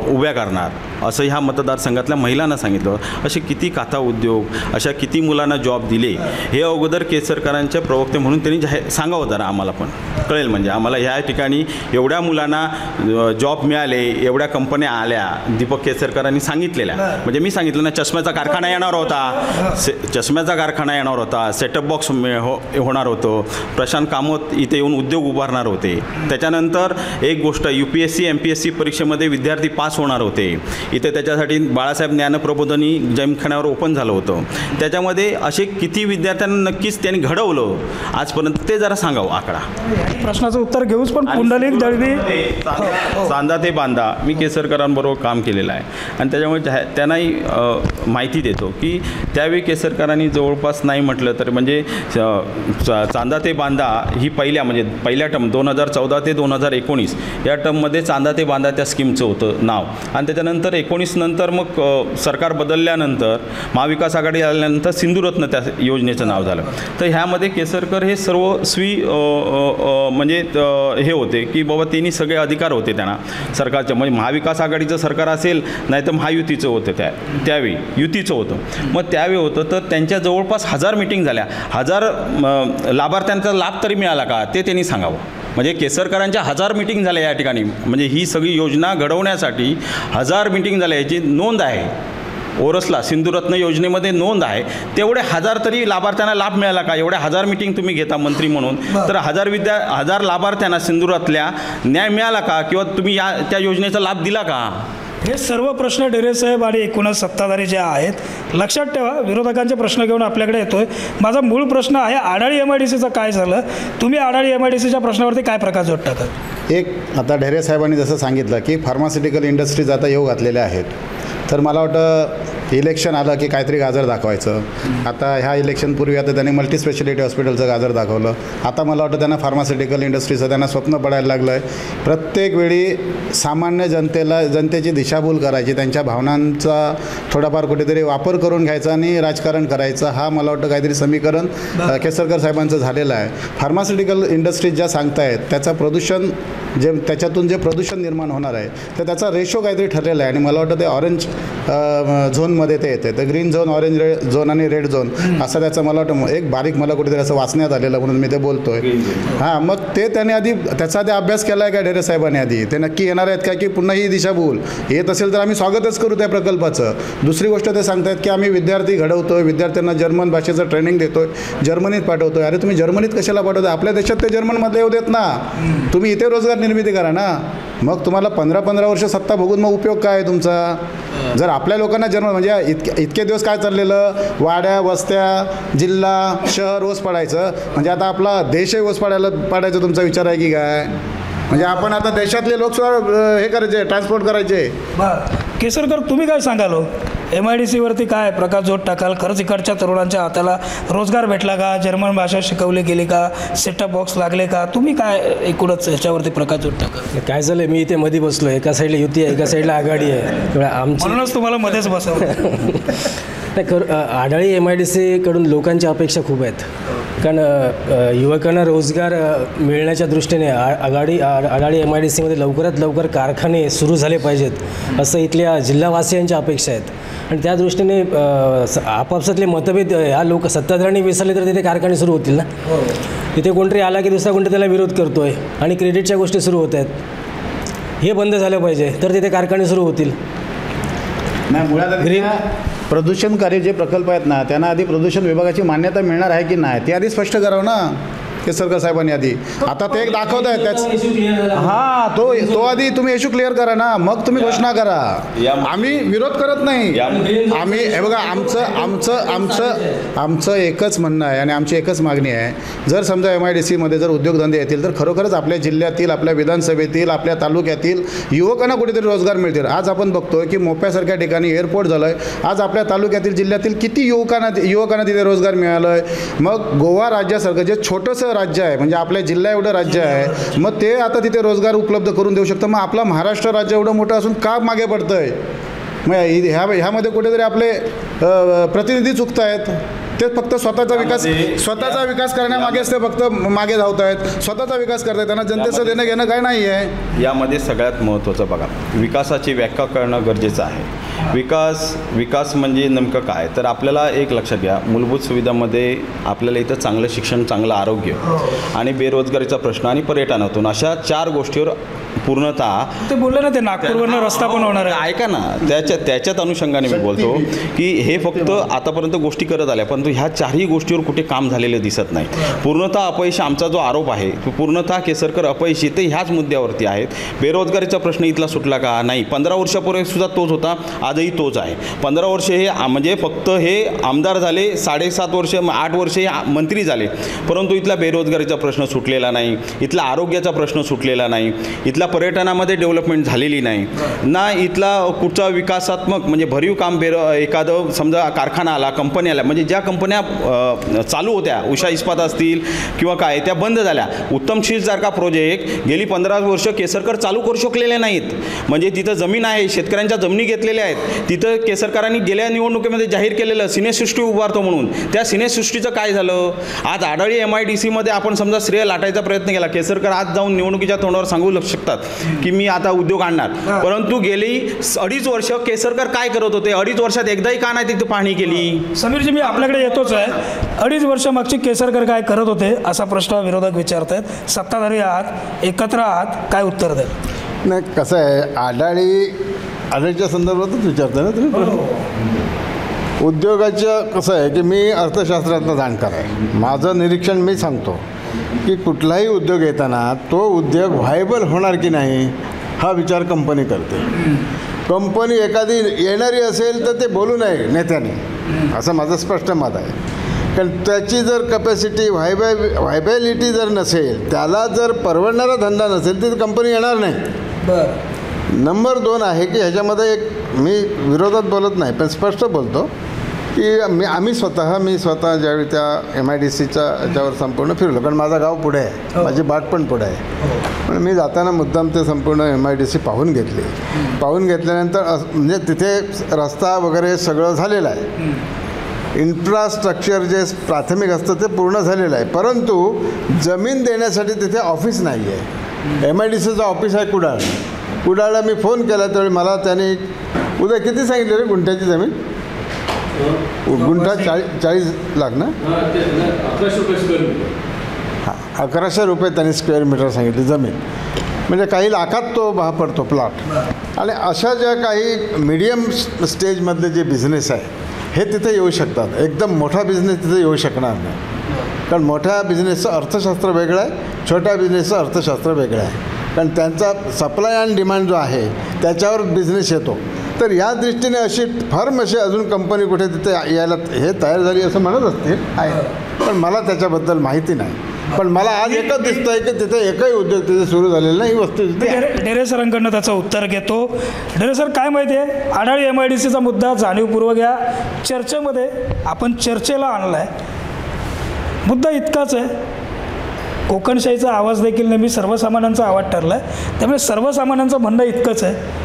उभ्या करणार असं ह्या मतदारसंघातल्या महिलांना सांगितलं. असे किती काता उद्योग, अशा किती मुलांना जॉब दिले हे अगोदर केसरकरांच्या प्रवक्ते म्हणून त्यांनी सांगावं जरा आम्हाला पण कळेल. म्हणजे आम्हाला ह्या ठिकाणी एवढ्या मुलांना जॉब मिळाले, एवढ्या कंपन्या आल्या दीपक केसरकरांनी सांगितलेल्या. म्हणजे मी सांगितलं ना, चष्म्याचा कारखाना येणार होता, चष्म्याचा कारखाना येणार होता, सेटअप बॉक्स होणार होतं, प्रशांत कामत इथे येऊन उद्योग उभारणार होते. त्याच्यानंतर एक गोष्ट UPSC MPSC परीक्षेमध्ये विद्यार्थी पास होणार होते. इथे त्याच्यासाठी बाळासाहेब ज्ञानप्रबोधिनी जिमखान्यावर ओपन झालं होतं. त्याच्यामध्ये असे किती विद्यार्थ्यांना नक्कीच त्यांनी घडवलं आजपर्यंत ते जरा सांगावं आकडा. प्रश्नाचं उत्तर घेऊच. पण पुंडलिक दळवी चांदा ते बांदा मी केसरकरांबरोबर काम केलेलं आहे आणि त्याच्यामुळे त्यांनाही माहिती देतो की त्यावेळी केसरकरांनी जवळपास नाही म्हटलं तर म्हणजे चांदा ते बांदा ही पहिल्या टर्म 2014 ते 2019 या टर्ममध्ये चांदा ते बांदा त्या स्कीमचं होतं नाव. आणि त्याच्यानंतर 19 नंतर मग सरकार बदलल्यानंतर महाविकास आघाडी आल्यानंतर सिंधुरत्न त्या योजनेचं नाव झालं. तर ह्यामध्ये केसरकर हे सर्वस्वी म्हणजे हे होते की बाबा त्यांनी सगळे अधिकार होते त्यांना सरकारचे. म्हणजे महाविकास आघाडीचं सरकार असेल नाही तर महायुतीचं होतं त्यावेळी युतीचं होतं. मग त्यावेळी होतं तर त्यांच्या जवळपास 1000 मीटिंग झाल्या. 1000 लाभार्थ्यांचा लाभ तरी मिळाला का ते त्यांनी सांगावं. म्हणजे केसरकरांच्या 1000 मीटिंग झाल्या या ठिकाणी. म्हणजे ही सगळी योजना घडवण्यासाठी 1000 मीटिंग झाल्या याची नोंद आहे. ओरसला सिंधुरत्न योजनेमध्ये नोंद आहे. तेवढे 1000 तरी लाभार्थ्यांना लाभ मिळाला का? एवढ्या 1000 मीटिंग तुम्ही घेता मंत्री म्हणून, तर 1000 लाभार्थ्यांना सिंधुरातल्या न्याय मिळाला का? किंवा तुम्ही त्या योजनेचा लाभ दिला का? हे सर्व प्रश्न डेरेसाहेब आणि एकूणच सत्ताधारी जे आहेत लक्षात ठेवा. विरोधकांचे प्रश्न घेऊन आपल्याकडे येतोय. माझा मूळ प्रश्न आहे आडाळी MIDCचं काय झालं? तुम्ही आडाळी MIDCच्या प्रश्नावरती काय प्रकाश टाकतात? एक आता ढेरे साहेबांनी जसं सांगितलं की फार्मास्युटिकल इंडस्ट्रीज आता येऊ घातलेल्या आहेत. तर मला वाटतं इलेक्शन आलं की काहीतरी गाजर दाखवायचं. आता ह्या इलेक्शनपूर्वी आता त्यांनी मल्टीस्पेशालिटी हॉस्पिटलचं गाजर दाखवलं. आता मला वाटतं त्यांना फार्मास्युटिकल इंडस्ट्रीचं त्यांना स्वप्न पडायला लागलं आहे. प्रत्येक वेळी सामान्य जनतेची दिशाभूल करायची, त्यांच्या भावनांचा थोडाफार कुठेतरी वापर करून घ्यायचा आणि राजकारण करायचं, हा मला वाटतं काहीतरी समीकरण केसरकर साहेबांचं झालेलं आहे. फार्मास्युटिकल इंडस्ट्रीज ज्या सांगतायत त्याचा प्रदूषण त्याच्यातून जे प्रदूषण निर्माण होणार आहे तर त्याचा रेशो काहीतरी ठरलेला आहे. आणि मला वाटतं ते ऑरेंज झोनमध्ये ते येते. तर ग्रीन झोन, ऑरेंज झोन आणि रेड झोन असं त्याचं मला वाटतं एक बारीक मला कुठेतरी असं वाचण्यात आलेलं म्हणून मी ते बोलतोय. हां, मग ते त्याने आधी त्याचा आधी अभ्यास केला आहे का ढेरे साहेबांनी? आधी ते नक्की येणार आहेत का की पुन्हा ही दिशाभूल येत असेल तर आम्ही स्वागतच करू त्या प्रकल्पाचं. दुसरी गोष्ट ते सांगतायत की आम्ही विद्यार्थी घडवतोय, विद्यार्थ्यांना जर्मन भाषेचं ट्रेनिंग देतोय, जर्मनीत पाठवतोय. अरे तुम्ही जर्मनीत कशाला पाठवताय? आपल्या देशात ते जर्मनमधले येऊ देत ना. तुम्ही इथे रोजगार निर्मिती करा ना. मग तुम्हाला 15-15 वर्ष सत्ता भोगून मग उपयोग काय आहे तुमचा? जर आपल्या लोकांना जर्मन म्हणजे इतके दिवस काय चाललेलं, वाड्या वस्त्या जिल्हा शहर ओस पडायचं, म्हणजे आता आपला देशही ओस पाडायचा तुमचा विचार आहे की काय? म्हणजे आपण आता देशातले लोक हे करायचे, ट्रान्सपोर्ट करायचे. केसरकर तुम्ही काय सांगाल? MIDCवरती काय प्रकाश जोड टाकाल? खरंच इकडच्या तरुणांच्या हाताला रोजगार भेटला का? जर्मन भाषा शिकवली गेली का? सेटअप बॉक्स लागले का? तुम्ही काय एकूणच याच्यावरती प्रकाश जोड टाकाल? काय झालं, मी इथे मध्ये बसलो. एका साईडला युती आहे, एका साईडला आघाडी आहे. म्हणूनच तुम्हाला मध्येच बसवलं. नाही, आडाळी MIDC कडून लोकांच्या अपेक्षा खूप आहेत. कारण युवकांना रोजगार मिळण्याच्या दृष्टीने आडाळी MIDC मध्ये लवकरात लवकर कारखाने सुरू झाले पाहिजेत असं इथल्या जिल्हावासियांच्या अपेक्षा आहेत. आणि त्या दृष्टीने आपापसातले मतभेद ह्या लोक सत्ताधाऱ्यांनी विसरले तर तिथे कारखाने सुरू होतील ना. तिथे कोणतरी आला की दुसरा कोणतरी त्याला विरोध करतोय आणि क्रेडिटच्या गोष्टी सुरू होत आहेत. हे बंद झालं पाहिजे तर तिथे कारखाने सुरू होतील. नाही, मुळात प्रदूषणकारी जे प्रकल्प आहेत ना त्यांना आधी प्रदूषण विभागाची मान्यता मिळणार आहे की नाही ते आधी स्पष्ट करावं ना केसरकर साहेबांनी आधी. आता ते एक दाखवत आहे त्याच. हां, तो आधी तुम्ही इश्यू क्लिअर करा ना, मग तुम्ही घोषणा करा. आम्ही विरोध करत नाही. आम्ही हे बघा, आमचं एकच म्हणणं आहे आणि आमची एकच मागणी आहे. जर समजा MIDCमध्ये जर उद्योगधंदे येतील तर खरोखरच आपल्या जिल्ह्यातील, आपल्या विधानसभेतील, आपल्या तालुक्यातील युवकांना कुठेतरी रोजगार मिळतील. आज आपण बघतोय की मोप्यासारख्या ठिकाणी एअरपोर्ट झालं आहे. आज आपल्या तालुक्यातील, जिल्ह्यातील किती युवकांना तिथे रोजगार मिळालं आहे. मग गोवा राज्यासारखं जे छोटंसं राज्य आहे, म्हणजे आपल्या जिल्हा एवढं राज्य आहे, मग ते आता तिथे रोजगार उपलब्ध करून देऊ शकतं. मग आपला महाराष्ट्र राज्य एवढं मोठं असून का मागे पडतं आहे? मग ह्यामध्ये कुठेतरी आपले प्रतिनिधी चुकत आहेत. ते फक्त स्वतःचा विकास करण्यामागेच ते फक्त मागे धावत आहेत. स्वतःचा विकास करत आहेत. त्यांना जनतेचं देणं घेणं काय नाही आहे. यामध्ये सगळ्यात महत्त्वाचं बघा, विकासाची व्याख्या करणं गरजेचं आहे. विकास म्हणजे नेमकं काय, तर आपल्याला एक लक्षात घ्या, मूलभूत सुविधामध्ये आपल्याला इथं चांगलं शिक्षण, चांगलं आरोग्य आणि बेरोजगारीचा प्रश्न आणि पर्यटनातून अशा 4 गोष्टीवर पूर्णतः ते बोलले ना, ते नागपूरवरनं रस्ता पण होणार आहे. ऐका ना, त्याच्याच अनुषंगाने मी बोलतो की हे फक्त आतापर्यंत गोष्टी करत आल्या, परंतु ह्या 4ही गोष्टीवर कुठे काम झालेलं दिसत नाही. पूर्णतः अपयशी आमचा जो आरोप आहे तो पूर्णतः केसरकर अपयशी ते ह्याच मुद्द्यावरती आहेत. बेरोजगारीचा प्रश्न इथला सुटला का? नाही. 15 वर्षापूर्वी सुद्धा तोच होता, आजही तोच आहे. 15 वर्ष हे म्हणजे फक्त हे आमदार झाले, 7.5 वर्ष 8 वर्ष हे मंत्री झाले, परंतु इथला बेरोजगारीचा प्रश्न सुटलेला नाही, इथला आरोग्याचा प्रश्न सुटलेला नाही, इथला पर्यटनामध्ये डेव्हलपमेंट झालेली नाही ना, इथला कुठचा विकासात्मक म्हणजे भरीव काम एखादं समजा कारखाना आला, कंपनी आल्या, म्हणजे ज्या कंपन्या चालू होत्या, उषा इस्पात असतील किंवा काय, त्या बंद झाल्या. उत्तम सारखा प्रोजेक्ट गेली 15 वर्ष केसरकर चालू करू शकलेले नाहीत. म्हणजे तिथं जमीन आहे, शेतकऱ्यांच्या जमिनी घेतलेल्या आहेत, तिथं केसरकरांनी गेल्या निवडणुकीमध्ये जाहीर केलेलं सिनेसृष्टी उभारतो म्हणून, त्या सिनेसृष्टीचं काय झालं? आज आढळी MIDCमध्ये आपण समजा श्रेय लाटायचा प्रयत्न केला. केसरकर आज जाऊन निवडणुकीच्या तोंडावर सांगू शकतात की मी आता उद्योग आणणार, परंतु गेली 2.5 वर्ष केसरकर काय करत होते? 2.5 वर्षात एकदाही का नाही तिथे पाहणी केली? समीरजी, मी आपल्याकडे येतोच आहे. 2.5 वर्ष मागची केसरकर काय करत होते असा प्रश्न विरोधक विचारत आहेत. सत्ताधारी आहात, एकत्र आहात, काय उत्तर द्याल? नाही, कसं आहे, आढळीच्या संदर्भातच विचारताय ना तुम्ही प्रश्न. उद्योगाचं कसं आहे की मी अर्थशास्त्रातला जाणकार आहे. माझं निरीक्षण मी सांगतो की कुठलाही उद्योग येताना तो उद्योग व्हायबल होणार की नाही हा विचार कंपनी करते. कंपनी एखादी येणारी असेल तर ते बोलू नये नेत्याने, असं माझं स्पष्ट मत आहे. कारण त्याची जर कपॅसिटी व्हायबॅलिटी जर नसेल, त्याला जर परवडणारा धंदा नसेल तर कंपनी येणार नाही. बरं. नंबर 2 आहे की ह्याच्यामध्ये एक, मी विरोधात बोलत नाही पण स्पष्ट बोलतो की मी स्वतः ज्यावेळी त्या MIDCच्या याच्यावर संपूर्ण फिरलो, कारण माझं गाव पुढे आहे, माझी बाट पण पुढे आहे, पण मी जाताना मुद्दाम ते संपूर्ण MIDC पाहून घेतली. पाहून घेतल्यानंतर म्हणजे तिथे रस्ता वगैरे सगळं झालेलं आहे, इन्फ्रास्ट्रक्चर जे प्राथमिक असतं ते पूर्ण झालेलं आहे, परंतु जमीन देण्यासाठी तिथे ऑफिस नाही आहे. MIDCचं ऑफिस आहे कुडाळला मी फोन केला त्यावेळी मला त्याने उद्या किती सांगितलं रे गुंठ्याची जमीन? गुंठा 40 लाख ना? 1100 रुपये त्यांनी स्क्वेअर मीटर सांगितले जमीन, म्हणजे काही लाखात तो पडतो प्लॉट. आणि अशा ज्या काही मीडियम स्टेजमधले जे बिझनेस आहे हे तिथे येऊ शकतात. एकदम मोठा बिझनेस तिथे येऊ शकणार नाही, कारण मोठ्या बिझनेसचं अर्थशास्त्र वेगळं आहे, छोट्या बिझनेसचं अर्थशास्त्र वेगळं आहे. कारण त्यांचा सप्लाय अँड डिमांड जो आहे त्याच्यावर बिझनेस येतो. तर या दृष्टीने अशी फर्म अशी अजून कंपनी कुठे तिथे यायला हे तयार झाली असं म्हणत असतील आहे, पण मला त्याच्याबद्दल माहिती नाही. पण मला आज एकच दिसतं आहे की तिथे एकही उद्योग तिथे सुरू झालेला नाही. ही वस्तू डेरे सरांकडनं त्याचं उत्तर घेतो. डेरे सर, काय माहिती आहे, आढाळी MIDCचा मुद्दा जाणीवपूर्वक या चर्चेमध्ये आपण चर्चेला आणला आहे. मुद्दा इतकाच आहे, कोकणशाहीचा आवाज देखील नेहमी सर्वसामान्यांचा आवाज ठरला आहे. त्यामुळे सर्वसामान्यांचं म्हणणं इतकंच आहे,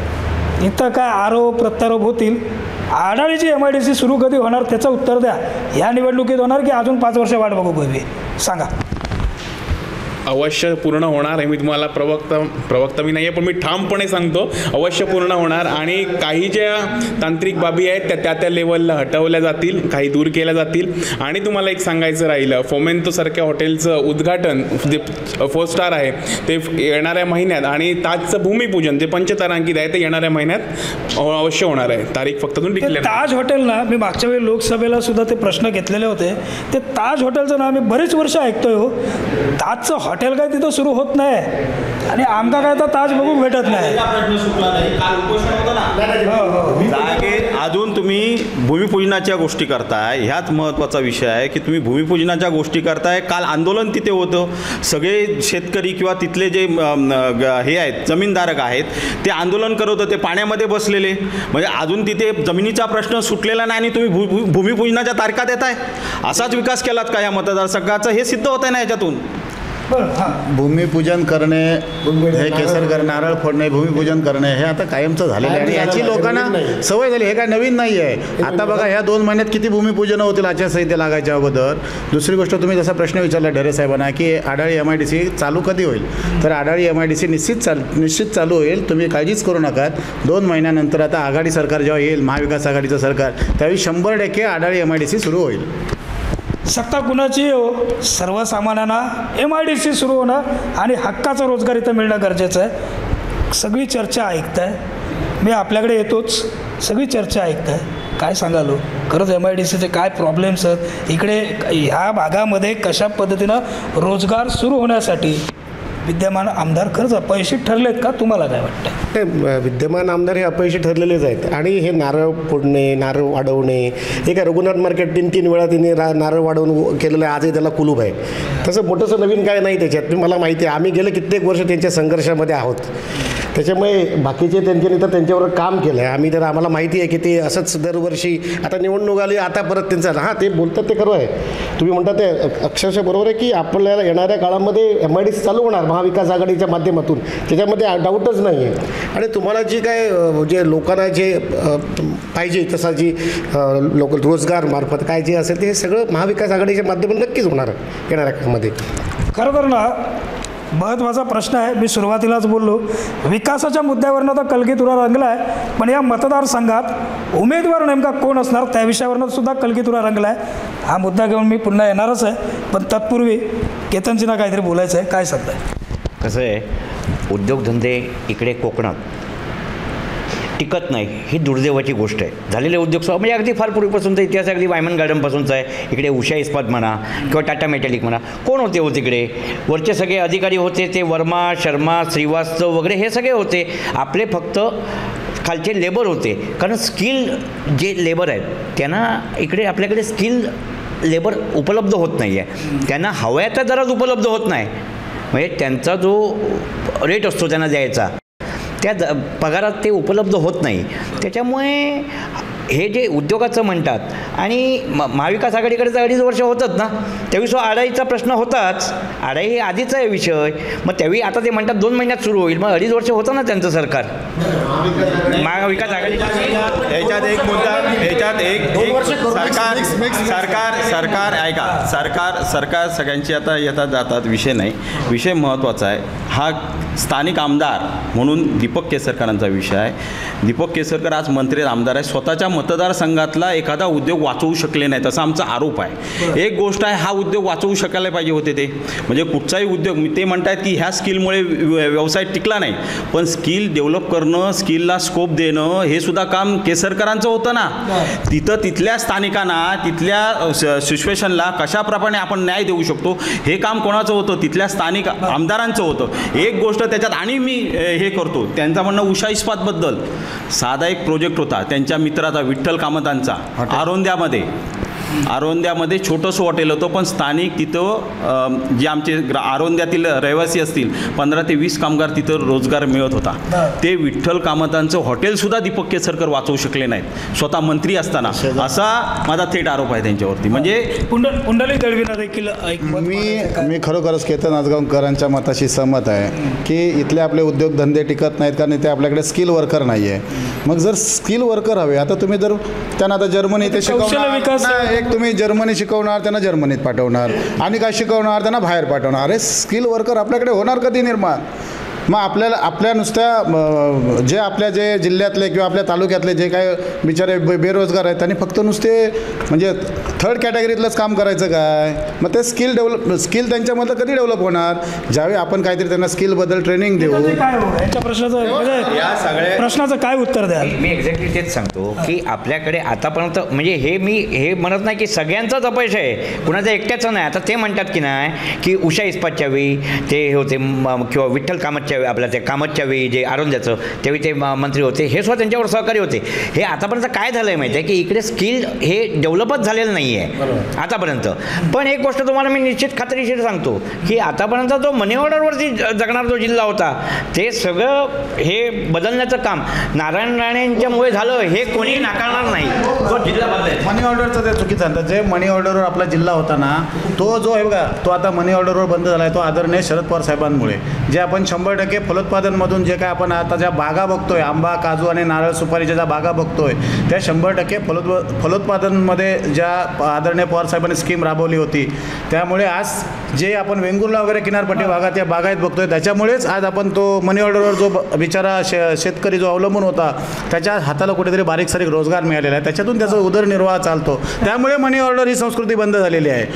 इथं काय आरोप प्रत्यारोप होतील, आढाळीची MIDC सुरू कधी होणार त्याचं उत्तर द्या. ह्या निवडणुकीत होणार की अजून 5 वर्ष वाट बघू पाहिजे, सांगा. अवश्य पूर्ण होणार आहे. मी तुम्हाला प्रवक्ता मी नाही आहे, पण मी ठामपणे सांगतो अवश्य पूर्ण होणार. आणि काही ज्या तांत्रिक बाबी आहेत त्या लेवलला हटवल्या जातील, काही दूर केल्या जातील. आणि तुम्हाला एक सांगायचं राहिलं, फोमेंतोसारख्या हॉटेलचं उद्घाटन जे 4 स्टार आहे ते येणाऱ्या महिन्यात, आणि ताजचं भूमिपूजन जे पंचतारांकित आहे ते येणाऱ्या महिन्यात अवश्य होणार आहे. तारीख फक्त तुम्ही डिक्लेअर. ताज हॉटेल ना, मी मागच्या वेळी लोकसभेला सुद्धा ते प्रश्न घेतलेले होते. ते ताज हॉटेलचं नाव मी बरेच वर्ष ऐकतोय हो. ताजचं हॉटेल काय तिथं सुरू होत नाही आणि आमदा काय तर ताज बघू भेटत नाही. अजून तुम्ही भूमिपूजनाच्या गोष्टी करताय, ह्याच महत्त्वाचा विषय आहे की तुम्ही भूमिपूजनाच्या गोष्टी करताय. काल आंदोलन तिथे होतं, सगळे शेतकरी किंवा तिथले जे हे आहेत जमीनधारक आहेत ते आंदोलन करत होते, पाण्यामध्ये बसलेले. म्हणजे अजून तिथे जमिनीचा प्रश्न सुटलेला नाही आणि तुम्ही भूमिपूजनाच्या तारखा देताय. असाच विकास केलात का या मतदारसंघाचा? हे सिद्ध होत आहे ना याच्यातून. भूमिपूजन करणे हे केसरकर नारळ फोडणे भूमिपूजन करणे हे आता कायमचं झालेलं आहे आणि याची लोकांना सवय झाली. हे काय नवीन नाही आहे. आता बघा ह्या 2 महिन्यात किती भूमिपूजन होतील आचारसंहिता लागायच्या अगोदर. दुसरी गोष्ट, तुम्ही जसा प्रश्न विचारला ढेरे साहेबांना की आडाळी MIDC चालू कधी होईल, तर आडाळी MIDC निश्चित चालू होईल. तुम्ही काळजीच करू नका. 2 महिन्यानंतर आता आघाडी सरकार जेव्हा येईल, महाविकास आघाडीचं सरकार, त्यावेळी 100% आडाळी MIDC सुरू होईल. सत्ता कुणाची हो, सर्वसामान्यांना MIDC सुरू होणं आणि हक्काचा रोजगार इथं मिळणं गरजेचं आहे. सगळी चर्चा ऐकताय, मी आपल्याकडे येतोच, सगळी चर्चा ऐकताय. काय सांगाल हो, खरंच MIDCचे काय प्रॉब्लेम्स आहेत इकडे, ह्या भागामध्ये कशा पद्धतीनं रोजगार सुरू होण्यासाठी विद्यमान आमदार खरंच अपयशी ठरलेत का, तुम्हाला काय वाटतं? नाही, विद्यमान आमदार हे अपयशी ठरलेलेच आहेत. आणि हे नारळ फोडणे, नारळ वाढवणे, हे काय रघुनाथ मार्केट 3 वेळा तिने नारळ वाढवून केलेलं आहे, आजही त्याला कुलूप आहे. तसं मोठंसं नवीन काय नाही त्याच्यात. मला माहिती आहे, आम्ही गेले कित्येक वर्ष त्यांच्या संघर्षामध्ये आहोत. त्याच्यामुळे बाकीचे त्यांच्यानी तर त्यांच्यावर काम केलं आहे. आम्ही तर आम्हाला माहिती आहे की ते असंच दरवर्षी, आता निवडणूक आली, आता परत त्यांचं हां ते बोलतात ते खरं आहे. तुम्ही म्हणता ते अक्षरशः बरोबर आहे की आपल्याला येणाऱ्या काळामध्ये MIDC चालू होणार महाविकास आघाडीच्या माध्यमातून, त्याच्यामध्ये डाऊटच नाही आहे. आणि तुम्हाला जी काय जे लोकांना जे पाहिजे तसा जी लोक रोजगार मार्फत काय जे असेल ते सगळं महाविकास आघाडीच्या माध्यमातून नक्कीच होणार येणाऱ्या काळामध्ये. खरं तर ना महत्त्वाचा प्रश्न आहे. मी सुरुवातीलाच बोललो, विकासाच्या मुद्द्यावरनं तर कलगीतुरा रंगला आहे, पण या मतदारसंघात उमेदवार नेमका कोण असणार त्या विषयावरनं सुद्धा कलगीतुरा रंगला आहे. हा मुद्दा घेऊन मी पुन्हा येणारच आहे, पण तत्पूर्वी केतनजींना काहीतरी बोलायचं आहे. काय सांगताय? कसं आहे, उद्योगधंदे इकडे कोकणात टिकत नाही, ही दुर्दैवाची गोष्ट आहे. झालेले उद्योग म्हणजे अगदी फार पूर्वीपासूनचा इतिहास, अगदी वायमन गार्डनपासूनचा आहे. इकडे उषा इस्पात म्हणा किंवा टाटा मेटॅलिक म्हणा, कोण होते हो तिकडे? वरचे सगळे अधिकारी होते ते वर्मा, शर्मा, श्रीवास्तव वगैरे हे सगळे होते. आपले फक्त खालचे लेबर होते. कारण स्किल जे लेबर आहेत त्यांना इकडे आपल्याकडे स्किल लेबर उपलब्ध होत नाही आहे. त्यांना हव्या त्या दरात उपलब्ध होत नाही. म्हणजे त्यांचा जो रेट असतो त्यांना द्यायचा, त्या पगारात ते उपलब्ध होत नाही. त्याच्यामुळे हे जे उद्योगाचं म्हणतात, आणि महाविकास आघाडीकडे तर 2.5 वर्ष होतात ना, त्यावेळी आडाईचा प्रश्न होताच. आडाई हे आधीचा आहे विषय. मग त्यावेळी आता ते म्हणतात 2 महिन्यात सुरू होईल, मग 2.5 वर्ष होतं ना त्यांचं सरकार. महाविकास आघाडी याच्यात एक मुद्दा, याच्यात एक सरकार ऐका, सरकार सगळ्यांची आता येतात जातात, विषय नाही. विषय महत्त्वाचा आहे. हा स्थानिक आमदार म्हणून दीपक केसरकरांचा विषय आहे. दीपक केसरकर आज मंत्री आमदार आहे. स्वतःच्या मतदारसंघातला एखादा उद्योग वाचवू शकले नाहीत असा आमचा आरोप आहे. एक गोष्ट आहे, हा उद्योग वाचवू शकायला पाहिजे होते ते, म्हणजे कुठचाही उद्योग. ते म्हणतात की ह्या स्किलमुळे व्यवसाय टिकला नाही, पण स्किल डेव्हलप करणं, स्किलला स्कोप देणं हे सुद्धा काम केसरकरांचं होतं ना. तिथल्या स्थानिकांना, तिथल्या सिच्युएशनला कशाप्रमाणे आपण न्याय देऊ शकतो हे काम कोणाचं होतं? तिथल्या स्थानिक आमदारांचं होतं. एक गोष्ट त्याच्यात आणि मी हे करतो, त्यांचं म्हणणं उषा इस्पातबद्दल साधा एक प्रोजेक्ट होता त्यांच्या मित्राचा, विठ्ठल कामतांचा, आरोंद्यामध्ये छोटंसं हॉटेल होतं, पण स्थानिक तिथं जे आमचे आरोंद्यातील रहिवासी असतील 15 ते 20 कामगार तिथं रोजगार मिळत होता. ते विठ्ठल कामतांचं हॉटेलसुद्धा दीपक केसरकर वाचवू शकले नाहीत स्वतः मंत्री असताना, असा माझा थेट आरोप आहे त्यांच्यावरती. म्हणजे पुंडलिक दळवींना देखील मी खरोखरच केतन आजगावकरांच्या मताशी सहमत आहे की इथले आपले उद्योगधंदे टिकत नाहीत कारण इथे आपल्याकडे स्किल वर्कर नाही आहे. मग जर स्किल वर्कर हवे, आता तुम्ही जर त्यांना आता जर्मनी ते शिकवणार, तुम्ही जर्मनी शिकवणार, त्यांना जर्मनीत पाठवणार, आणि काय शिकवणार, त्यांना बाहेर पाठवणार. अरे स्किल वर्कर आपल्याकडे होणार कधी निर्माण? मग आपल्या नुसत्या जे आपल्या जे जिल्ह्यातले किंवा आपल्या तालुक्यातले जे काय बिचारे बेरोजगार आहेत त्यांनी फक्त नुसते म्हणजे 3rd कॅटेगरीतलंच काम करायचं काय? मग ते स्किल त्यांच्यामधलं कधी डेव्हलप होणार? ज्यावेळी आपण काहीतरी त्यांना स्किलबद्दल ट्रेनिंग देऊ. काय हो याच्या प्रश्नाचं काय उत्तर द्याल? मी एक्झॅक्टली तेच सांगतो की आपल्याकडे आतापर्यंत म्हणजे हे म्हणत नाही की सगळ्यांचंच अपयश आहे, कुणाचं एकट्याचं नाही. आता ते म्हणतात की नाही की उषा इस्पातच्या वेळी ते हे होते किंवा विठ्ठल कामतच्या आपल्या त्या कामतच्या वेळी जे आरोंद्याचं त्यावेळी ते मंत्री होते, हे सुद्धा त्यांच्यावर सहकारी होते. हे आतापर्यंत काय झालं आहे माहिती आहे की इकडे स्किल हे डेव्हलपच झालेलं नाही आहे आतापर्यंत. पण एक गोष्ट तुम्हाला मी निश्चित खात्रीशीर सांगतो की आतापर्यंत जो मनी ऑर्डरवरती जगणारा जो जिल्हा होता ते सगळं हे बदलण्याचं काम नारायण राणेंच्यामुळे झालं हे कोणी नाकारणार नाही. तो जिल्हा बदलेल. मनी ऑर्डरचं ते चुकीचं सांगतात. जे मनी ऑर्डरवर आपला जिल्हा होता ना तो जो आहे बघा तो आता मनी ऑर्डरवर बंद झाला आहे. तो आदरणीय शरद पवार साहेबांमुळे जे आपण 100% फलोत्पादनमधून जे काय आपण आता ज्या बागा बघतोय आंबा काजू आणि नारळ सुपारीच्या ज्या बागा बघतोय त्या 100% फलोत्पादनमध्ये ज्या आदरणीय पवार साहेबांनी स्कीम राबवली होती त्यामुळे आज जे आपण वेंगुर्ला वगैरे किनारपट्टी भागात या बागायत बघतोय त्याच्यामुळेच आज आपण तो मनी ऑर्डरवर जो बिचारा शेतकरी जो अवलंबून होता त्याच्या हाताला कुठेतरी बारीक सारीक रोजगार मिळालेला आहे, त्याच्यातून त्याचा उदरनिर्वाह चालतो. त्यामुळे मनी ऑर्डर ही संस्कृती बंद झालेली आहे.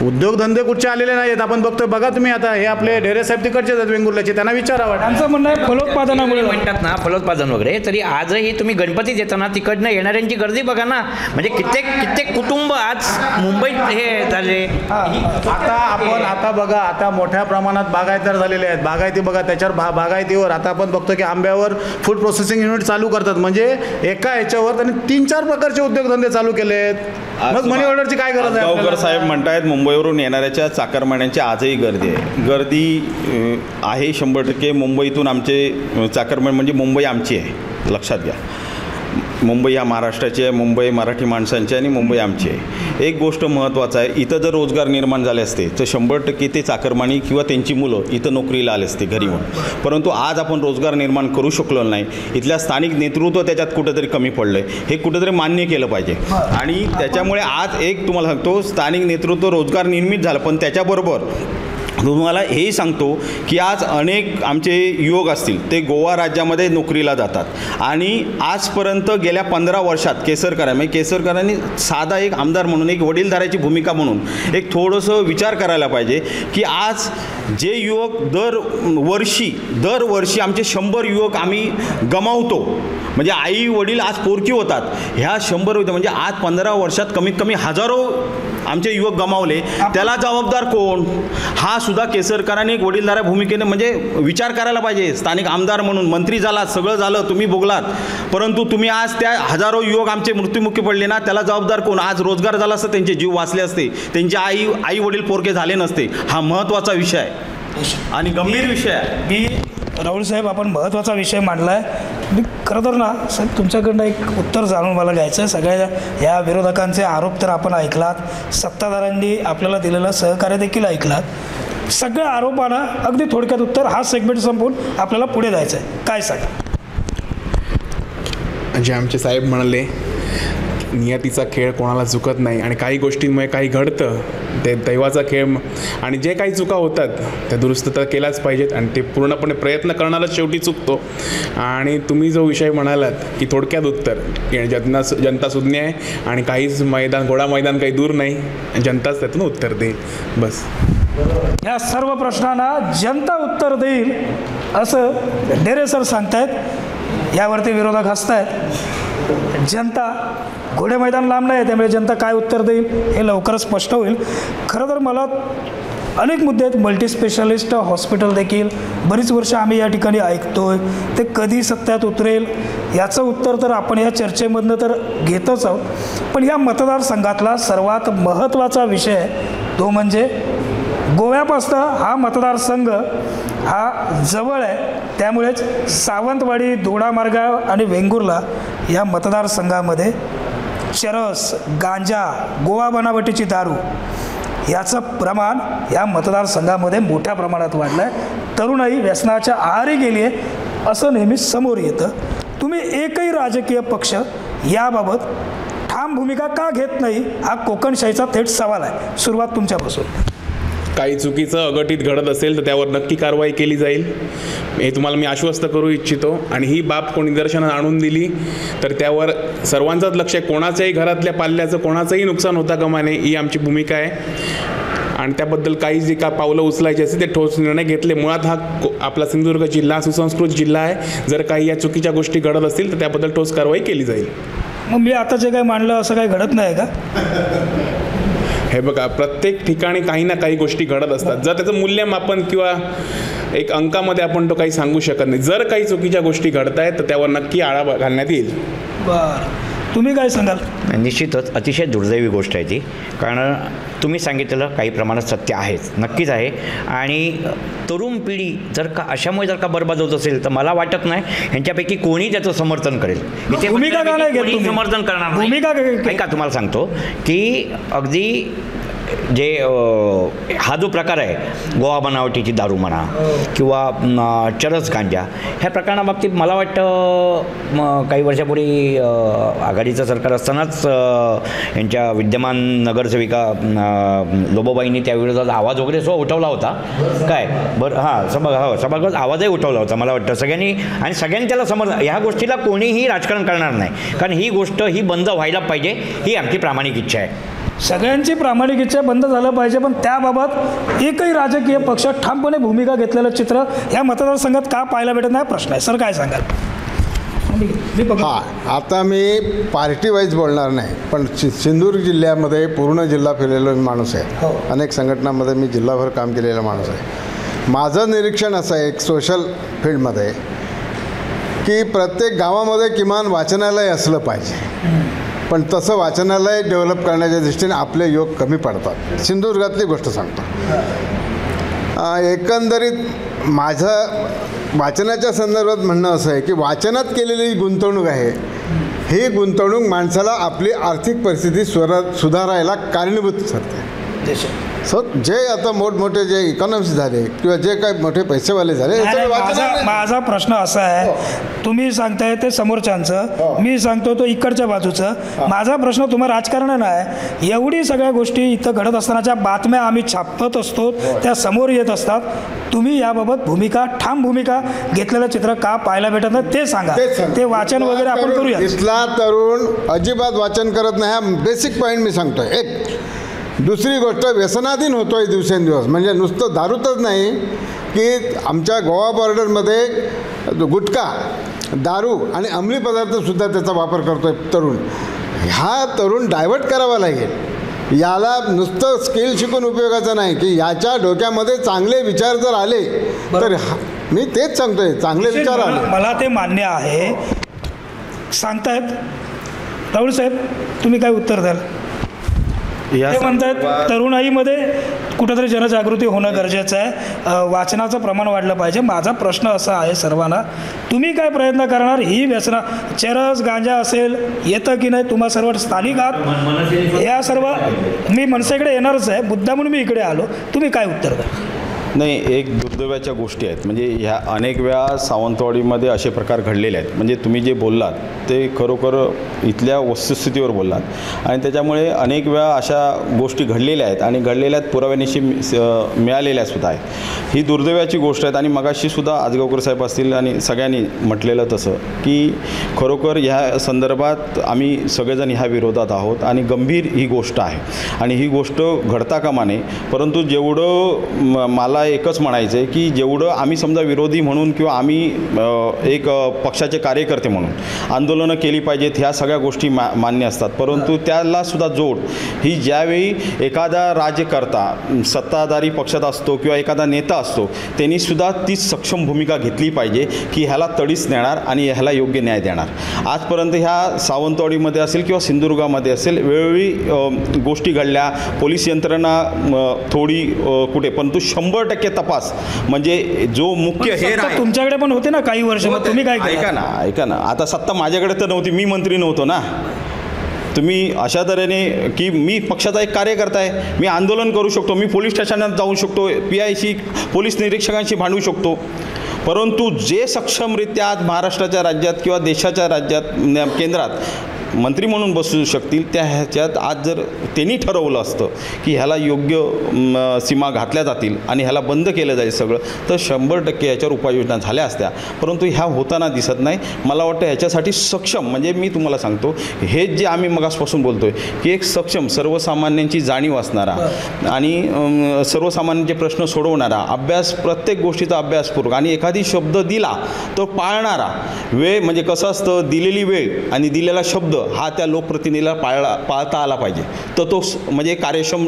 उद्योगधंदे कुठचे आलेले नाही आहेत. आपण बघतोय बघा तुम्ही आता हे आपले ढेरे साहेब तिकडचे आहेत वेंगुर्ल्याचे, त्यांना विचारावं. त्यांचं म्हणणं आहे फलोत्पादनामुळे म्हणतात ना फलोत्पादन वगैरे, तरी आजही तुम्ही गणपती देताना तिकडनं येणाऱ्यांची गर्दी बघा ना, म्हणजे कित्येक कुटुंब आज मुंबईत हे झाले. आता बघा आता मोठ्या प्रमाणात बागायतदार झालेले आहेत. बागायती बघा त्याच्यावर बागायतीवर आता आपण बघतो की आंब्यावर फूड प्रोसेसिंग युनिट चालू करतात. म्हणजे एका ह्याच्यावर त्यांनी 3-4 प्रकारचे उद्योगधंदे चालू केले आहेत. मग मनी ऑर्डरची काय गरज आहे? गावकर साहेब म्हणतायत मुंबईवरून येणाऱ्याच्या चाकरमान्यांची आजही गर्दी आहे. गर्दी आहे 100%. मुंबईतून आमचे चाकरमानी म्हणजे मुंबई आमची आहे, लक्षात घ्या. मुंबई हा महाराष्ट्राची आहे, मुंबई मराठी माणसांची आणि मुंबई आमची आहे. एक गोष्ट महत्त्वाचं आहे, इथं जर रोजगार निर्माण झाले असते तर 100% ते चाकरमानी किंवा त्यांची मुलं इथं नोकरीला आले असते घरी म्हणून. परंतु आज आपण रोजगार निर्माण करू शकलो नाही. इथल्या स्थानिक नेतृत्व त्याच्यात कुठंतरी कमी पडलं आहे, हे कुठंतरी मान्य केलं पाहिजे. आणि त्याच्यामुळे आज एक तुम्हाला सांगतो स्थानिक नेतृत्व रोजगार निर्मित झालं, पण त्याच्याबरोबर तुम्हाला हेही सांगतो की आज अनेक आमचे युवक असतील ते गोवा राज्यामध्ये नोकरीला जातात. आणि आजपर्यंत गेल्या 15 वर्षात केसरकरांनी साधा एक आमदार म्हणून एक वडीलधाऱ्याची भूमिका म्हणून एक थोडंसं विचार करायला पाहिजे की आज जे युवक दरवर्षी आमचे 100 युवक आम्ही गमावतो. म्हणजे आई वडील आज पोरकी होतात, ह्या 100 होते म्हणजे आज 15 वर्षात कमीत कमी हजारो आमचे युवक गमावले. त्याला जबाबदार कोण? हा सुद्धा केसरकरांनी एक वडीलधाऱ्या भूमिकेने म्हणजे विचार करायला पाहिजे. स्थानिक आमदार म्हणून मंत्री झालात, सगळं झालं, तुम्ही भोगलात, परंतु तुम्ही आज त्या हजारो युवक आमचे मृत्युमुखी पडले ना, त्याला जबाबदार कोण? आज रोजगार झाला असता त्यांचे जीव वाचले असते, त्यांचे आई वडील पोरके झाले नसते. हा महत्त्वाचा विषय आहे आणि गंभीर विषय आहे. मी राहुल साहेब आपण महत्त्वाचा विषय मांडला आहे. मी खरं तर ना साहेब तुमच्याकडनं एक उत्तर जाणून मला घ्यायचं आहे. सगळ्या या विरोधकांचे आरोप तर आपण ऐकलात, सत्ताधाऱ्यांनी आपल्याला दिलेलं सहकार्य देखील ऐकलात. सगळ्या आरोपांना अगदी थोडक्यात उत्तर, हा सेगमेंट संपवून आपल्याला पुढे जायचं आहे. काय सांगा? जे आमचे साहेब म्हणाले नियतीचा खेळ कोणाला चुकत नाही आणि काही गोष्टींमुळे काही घडतं, ते दैवाचा खेळ. आणि जे काही चुका होतात त्या दुरुस्त तर केल्याच पाहिजेत आणि ते पूर्णपणे प्रयत्न करणारच शेवटी चुकतो. आणि तुम्ही जो विषय म्हणालात की थोडक्यात उत्तर, जनता सुज्ञ आहे आणि काहीच घोडा मैदान काही दूर नाही, जनताच त्यातून उत्तर देईल. बस या सर्व प्रश्नांना जनता उत्तर देईल असं डेरे सर सांगतायत. यावरती विरोधक हसतायत. जनता घोडे मैदान लांब नाही, त्यामुळे जनता काय उत्तर देईल हे लवकरच स्पष्ट होईल. खरं तर मला अनेक मुद्दे आहेत. मल्टीस्पेशालिस्ट हॉस्पिटल देखील बरीच वर्ष आम्ही या ठिकाणी ऐकतोय, ते कधी सत्यात उतरेल याचं उत्तर तर आपण या चर्चेमधनं तर घेतच आहोत. पण या मतदारसंघातला सर्वात महत्त्वाचा विषय तो म्हणजे गोव्यापासून हा मतदारसंघ हा जवळ आहे, त्यामुळेच सावंतवाडी, दोडामार्ग आणि वेंगुर्ला या मतदारसंघामध्ये चरस, गांजा, गोवा बनावटीची दारू याचं प्रमाण या मतदारसंघामध्ये मोठ्या प्रमाणात वाढलं आहे. तरुणाई व्यसनाच्या आहारी गेली आहे असं नेहमीच समोर येतं. तुम्ही एकही राजकीय पक्ष याबाबत ठाम भूमिका का घेत नाही हा कोकणशाहीचा थेट सवाल आहे. सुरुवात तुमच्यापासून. काही चुकीचं अघटित घडत असेल तर त्यावर नक्की कारवाई केली जाईल हे तुम्हाला मी आश्वस्त करू इच्छितो. आणि ही बाब कोणी निदर्शनात आणून दिली तर त्यावर सर्वांचंच लक्ष आहे. कोणाच्याही घरातल्या पाल्याचं कोणाचंही नुकसान होता कामा नये ही आमची भूमिका आहे. आणि त्याबद्दल काही जे का पावलं उचलायची असते ते ठोस निर्णय घेतले. मुळात हा आपला सिंधुदुर्ग जिल्हा सुसंस्कृत जिल्हा आहे. जर काही या चुकीच्या गोष्टी घडत असतील तर त्याबद्दल ठोस कारवाई केली जाईल. मग मी आता जे काही मांडलं असं काही घडत नाही का? हे बघा, प्रत्येक ठिकाणी काही ना काही गोष्टी घडत असतात. जर त्याचं मूल्यमापन किंवा एक अंकामध्ये आपण तो काही सांगू शकत नाही. जर काही चुकीच्या गोष्टी घडत आहेत तर त्यावर नक्की आळा घालण्यात येईल. बरं, तुम्ही काय सांगाल? निश्चितच अतिशय दुर्दैवी गोष्ट आहे ती, कारण तुम्ही सांगितलेलं काही प्रमाणात सत्य आहेच, नक्कीच आहे. आणि तरुण पिढी जर का अशामुळे जर का बरबाद होत असेल तर मला वाटत नाही ह्यांच्यापैकी कोणी त्याचं समर्थन करेल. इथे भूमिका का नाही घेत कोणी तुम्ही? समर्थन करणार नाही. भूमिका ऐका, तुम्हाला सांगतो की अगदी जे हा जो प्रकार आहे, गोवा बनावटीची दारू म्हणा किंवा चरस गांजा, ह्या प्रकरणाबाबतीत मला वाटतं काही वर्षापूर्वी आघाडीचं सरकार असतानाच यांच्या विद्यमान नगरसेविका लोबोबाईंनी त्याविरोधात आवाज वगैरे उठवला होता. काय बरं, हां, सभागृहात आवाजही उठवला होता मला वाटतं सगळ्यांनी, आणि सगळ्यांनी त्याला ह्या गोष्टीला कोणीही राजकारण करणार नाही, कारण ही गोष्ट ही बंद व्हायला पाहिजे, ही आमची प्रामाणिक इच्छा आहे. सगळ्यांची प्रामाणिक इच्छा बंद झालं पाहिजे, पण त्याबाबत एकही राजकीय पक्ष ठामपणे भूमिका घेतलेलं चित्र या मतदारसंघात का पाहायला भेटत नाही प्रश्न आहे. सर काय सांगाल? हां, आता मी पार्टी वाईज बोलणार नाही, पण सिंधुदुर्ग जिल्ह्यामध्ये पूर्ण जिल्हा फिरलेलो माणूस आहे. अनेक संघटनांमध्ये मी जिल्हाभर काम केलेला माणूस आहे. माझं निरीक्षण असं आहे एक सोशल फील्डमध्ये की प्रत्येक गावामध्ये किमान वाचनालय असलं पाहिजे, पण तसं वाचनालय डेव्हलप करण्याच्या दृष्टीने आपले योग कमी पडतात. सिंधुदुर्गातली गोष्ट सांगतो. एकंदरीत माझं वाचनाच्या संदर्भात म्हणणं असं आहे की वाचनात केलेली गुंतवणूक आहे, ही गुंतवणूक माणसाला आपली आर्थिक परिस्थिती सुधारायला कारणीभूत ठरते. सो जे आता मोठमोठे जे इकॉनॉमिस्ट झाले किंवा जे काही मोठे पैसेवाले झाले, माझा प्रश्न असा आहे, तुम्ही सांगताय ते समोरच्यांचं, मी सांगतो तो इकडच्या बाजूचं. माझा प्रश्न तुम्हाला राजकारण नाही, एवढी सगळ्या गोष्टी इथं घडत असतानाच्या बातम्या आम्ही छापत असतो, त्या समोर येत असतात. तुम्ही याबाबत ठाम भूमिका घेतलेलं चित्र का पाहायला भेटत नाही ते सांगा. ते वाचन वगैरे आपण करूया. इथला तरुण अजिबात वाचन करत नाही, हा बेसिक पॉईंट मी सांगतोय. एक दुसरी गोष्ट, व्यसनाधीन होतो आहे दिवसेंदिवस. म्हणजे नुसतं दारूतच नाही की आमच्या गोवा बॉर्डरमध्ये गुटखा, दारू आणि अंमली पदार्थसुद्धा त्याचा वापर करतो आहे तरुण. हा तरुण डायव्हर्ट करावा लागेल. याला नुसतं स्किल शिकून उपयोगाचं नाही, की याच्या डोक्यामध्ये चांगले विचार जर आले तर मी तेच सांगतोय, चांगले विचार आले. मला ते मान्य आहे सांगतायत. राहुल साहेब, तुम्ही काय उत्तर द्याल? ते म्हणतात तरुणाईमध्ये कुठंतरी जनजागृती होणं गरजेचं आहे, वाचनाचं प्रमाण वाढलं पाहिजे. माझा प्रश्न असा आहे सर्वांना, तुम्ही काय प्रयत्न करणार? ही व्यसना, चरस गांजा असेल, येतं की नाही? तुम्हा सर्व स्थानिक आहात, या सर्व मी मनसेकडे येणारच आहे, मुद्दा म्हणून मी इकडे आलो. तुम्ही काय उत्तर द्या? नाही, एक दुर्दैवाच्या गोष्टी आहेत. म्हणजे ह्या अनेक वेळा सावंतवाडीमध्ये असे प्रकार घडलेले आहेत. म्हणजे तुम्ही जे बोललात ते खरोखर इथल्या वस्तुस्थितीवर बोललात, आणि त्याच्यामुळे अनेक वेळा अशा गोष्टी घडलेल्या आहेत आणि घडलेल्या पुराव्यानिशी मिळालेल्या सुद्धा आहेत. ही दुर्दैवाची गोष्ट आहे. आणि मगाशी सुद्धा आजगावकर साहेब असतील आणि सगळ्यांनी म्हटलेलं तसं की खरोखर ह्या संदर्भात आम्ही सगळेजण ह्या विरोधात आहोत आणि गंभीर ही गोष्ट आहे आणि ही गोष्ट घडता कामा नये. परंतु जेवढं मला एकच म्हणायचं आहे की जेवढं आम्ही समजा विरोधी म्हणून किंवा आम्ही एक पक्षाचे कार्यकर्ते म्हणून आंदोलनं केली पाहिजेत, ह्या सगळ्या गोष्टी मान्य असतात. परंतु त्यालासुद्धा जोड ही ज्यावेळी एखादा राज्यकर्ता सत्ताधारी पक्षात असतो किंवा एखादा नेता असतो, त्यांनीसुद्धा तीच सक्षम भूमिका घेतली पाहिजे की ह्याला तडीस नेणार आणि ह्याला योग्य न्याय देणार. आजपर्यंत ह्या सावंतवाडीमध्ये असेल किंवा सिंधुदुर्गामध्ये असेल वेळोवेळी गोष्टी घडल्या, पोलीस यंत्रणा थोडी कुठे, परंतु 100% तपास म्हणजे जो मुख्य हेर आहे. तुमच्याकडे पण होते ना काही वर्ष, तुम्ही काय केलं? ऐका ना, आता सत्ता माझ्याकडे तर नव्हती, मी मंत्री नव्हतो ना. तुम्ही अशा तऱ्हेने की मी पक्षाचा एक कार्यकर्ता आहे, मी आंदोलन करू शकतो, मी पोलीस स्टेशनात जाऊ शकतो, PIशी पोलीस निरीक्षकांशी भांडू शकतो. परंतु जे सक्षमरित्या आज महाराष्ट्राच्या राज्यात किंवा देशाच्या राज्यात केंद्रात मंत्री म्हणून बसू शकतील, त्या ह्याच्यात आज जर त्यांनी ठरवलं असतं की ह्याला योग्य सीमा घातल्या जातील आणि ह्याला बंद केलं जाईल सगळं, तर 100% याच्यावर उपाययोजना झाल्या असत्या. परंतु ह्या होताना दिसत नाही. मला वाटतं ह्याच्यासाठी सक्षम, म्हणजे मी तुम्हाला सांगतो, हे जे आम्ही मगासपासून बोलतो आहे की एक सक्षम सर्वसामान्यांची जाणीव असणारा आणि सर्वसामान्यांचे प्रश्न सोडवणारा, अभ्यास, प्रत्येक गोष्टीचा अभ्यासपूर्वक आणि एखादी शब्द दिला तो पाळणारा, वेळ म्हणजे कसं असतं, दिलेली वेळ आणि दिलेला शब्द हा त्या लोकप्रतिनिधीला पाळता आला पाहिजे, तर तो म्हणजे कार्यक्षम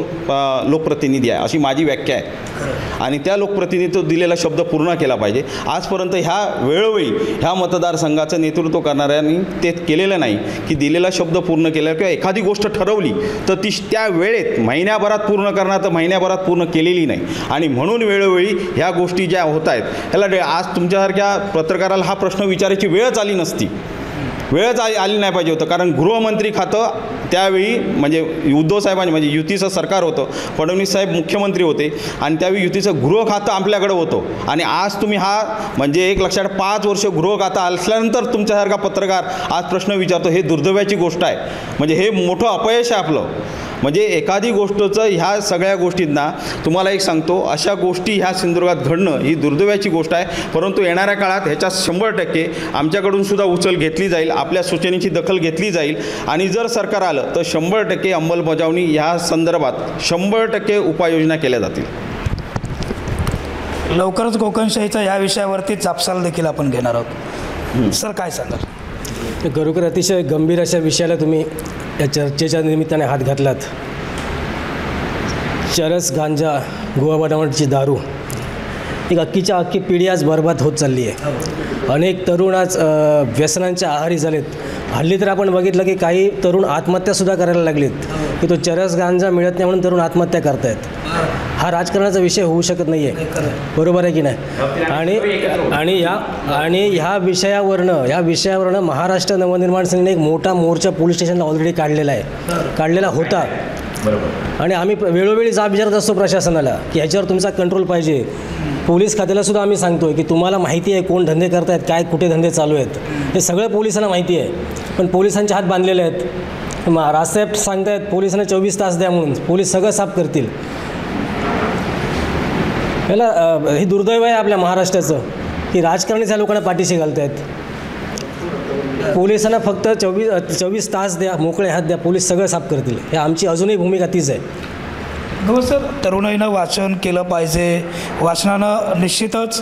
लोकप्रतिनिधी आहे, अशी माझी व्याख्या आहे. आणि त्या लोकप्रतिनिधित्व दिलेला शब्द पूर्ण केला पाहिजे. आजपर्यंत ह्या वेळोवेळी ह्या मतदारसंघाचं नेतृत्व करणाऱ्यांनी ते केलेलं नाही की दिलेला शब्द पूर्ण केला किंवा एखादी गोष्ट ठरवली तर ती त्या वेळेत महिन्याभरात पूर्ण करणार तर महिन्याभरात पूर्ण केलेली नाही. आणि म्हणून वेळोवेळी ह्या गोष्टी ज्या होत आहेत ह्याला आज तुमच्यासारख्या पत्रकाराला हा प्रश्न विचारायची वेळच आली नसती. वेळच आली नाही पाहिजे होतं. कारण गृहमंत्री खातं त्यावेळी म्हणजे उद्धव साहेबांनी म्हणजे युतीचं सरकार होतं, फडणवीस साहेब मुख्यमंत्री होते आणि त्यावेळी युतीचं गृह खातं आपल्याकडे होतं. आणि आज तुम्ही हा म्हणजे एक लक्षात 5 वर्ष गृह खातं असल्यानंतर तुमच्यासारखा पत्रकार आज प्रश्न विचारतो, हे दुर्दैवाची गोष्ट आहे. म्हणजे हे मोठं अपयश आहे आपलं. म्हणजे एखादी गोष्टचं ह्या सगळ्या गोष्टींना तुम्हाला एक सांगतो, अशा गोष्टी ह्या सिंधुदुर्गात घडणं ही दुर्दैवाची गोष्ट आहे. परंतु येणाऱ्या काळात ह्याच्यात 100% आमच्याकडून सुद्धा उचल घेतली जाईल, आपल्या सूचनेची दखल घेतली जाईल आणि जर सरकार आलं तर 100% अंमलबजावणी ह्या संदर्भात 100% उपाययोजना केल्या जातील. लवकरच कोकणशाहीचा या विषयावरती चापसाल देखील आपण घेणार आहोत. सर काय सांगाल? खरोखर अतिशय गंभीर अशा विषयाला तुम्ही या चर्चेच्या निमित्ताने हात घातलात. चरस, गांजा, गोवा बनावटची दारू, एक अख्खी पिढी आज बरबाद होत चालली आहे. अनेक तरुण आज व्यसनांच्या आहारी झालेत. हल्ली तर आपण बघितलं की काही तरुण आत्महत्यासुद्धा करायला लागलेत की तो चरस गांजा मिळत नाही म्हणून तरुण आत्महत्या करतायत. हा राजकारणाचा विषय होऊ शकत नाही आहे, बरोबर आहे की नाही? आणि ह्या विषयावरनं महाराष्ट्र नवनिर्माण सेनेने एक मोठा मोर्चा पोलीस स्टेशनला ऑलरेडी काढलेला होता. आणि आम्ही वेळोवेळी जाब विचारत असतो प्रशासनाला की ह्याच्यावर तुमचा कंट्रोल पाहिजे. पोलीस खात्याला सुद्धा आम्ही सांगतो की तुम्हाला माहिती आहे कोण धंदे करतायत, काय कुठे धंदे चालू आहेत, हे सगळं पोलिसांना माहिती आहे. पण पोलिसांचे हात बांधलेले आहेत. राजसाहेब सांगतायत पोलिसांना 24 तास द्या म्हणून, पोलीस सगळं साफ करतील. याला हे दुर्दैव आहे आपल्या महाराष्ट्राचं की राजकारणी त्या लोकांना पाठीशी घालत आहेत. पोलिसांना फक्त 24 तास द्या, मोकळे हात द्या, पोलीस सगळं साफ करतील. हे आमची अजूनही भूमिका तीच आहे. हो सर, तरुणाईनं वाचन केलं पाहिजे. वाचनानं निश्चितच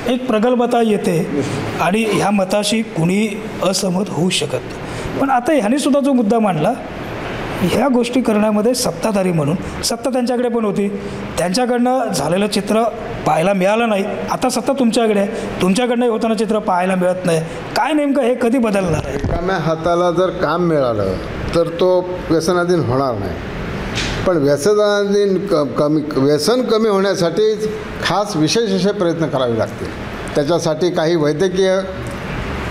एक प्रगल्भता येते आणि ह्या मताशी कुणी असहमत होऊ शकत. पण आता ह्याने सुद्धा जो मुद्दा मांडला, ह्या गोष्टी करण्यामध्ये सत्ताधारी म्हणून सत्ता त्यांच्याकडे पण होती, त्यांच्याकडनं झालेलं चित्र पाहायला मिळालं नाही. आता सत्ता तुमच्याकडे आहे, तुमच्याकडनंही होताना चित्र पाहायला मिळत नाही. काय नेमकं हे कधी बदलणार आहे? एकाम्या हाताला जर काम मिळालं तर तो व्यसनाधीन होणार नाही. पण व्यसन कमी होण्यासाठी खास विशेष असे प्रयत्न करावे लागतील. त्याच्यासाठी काही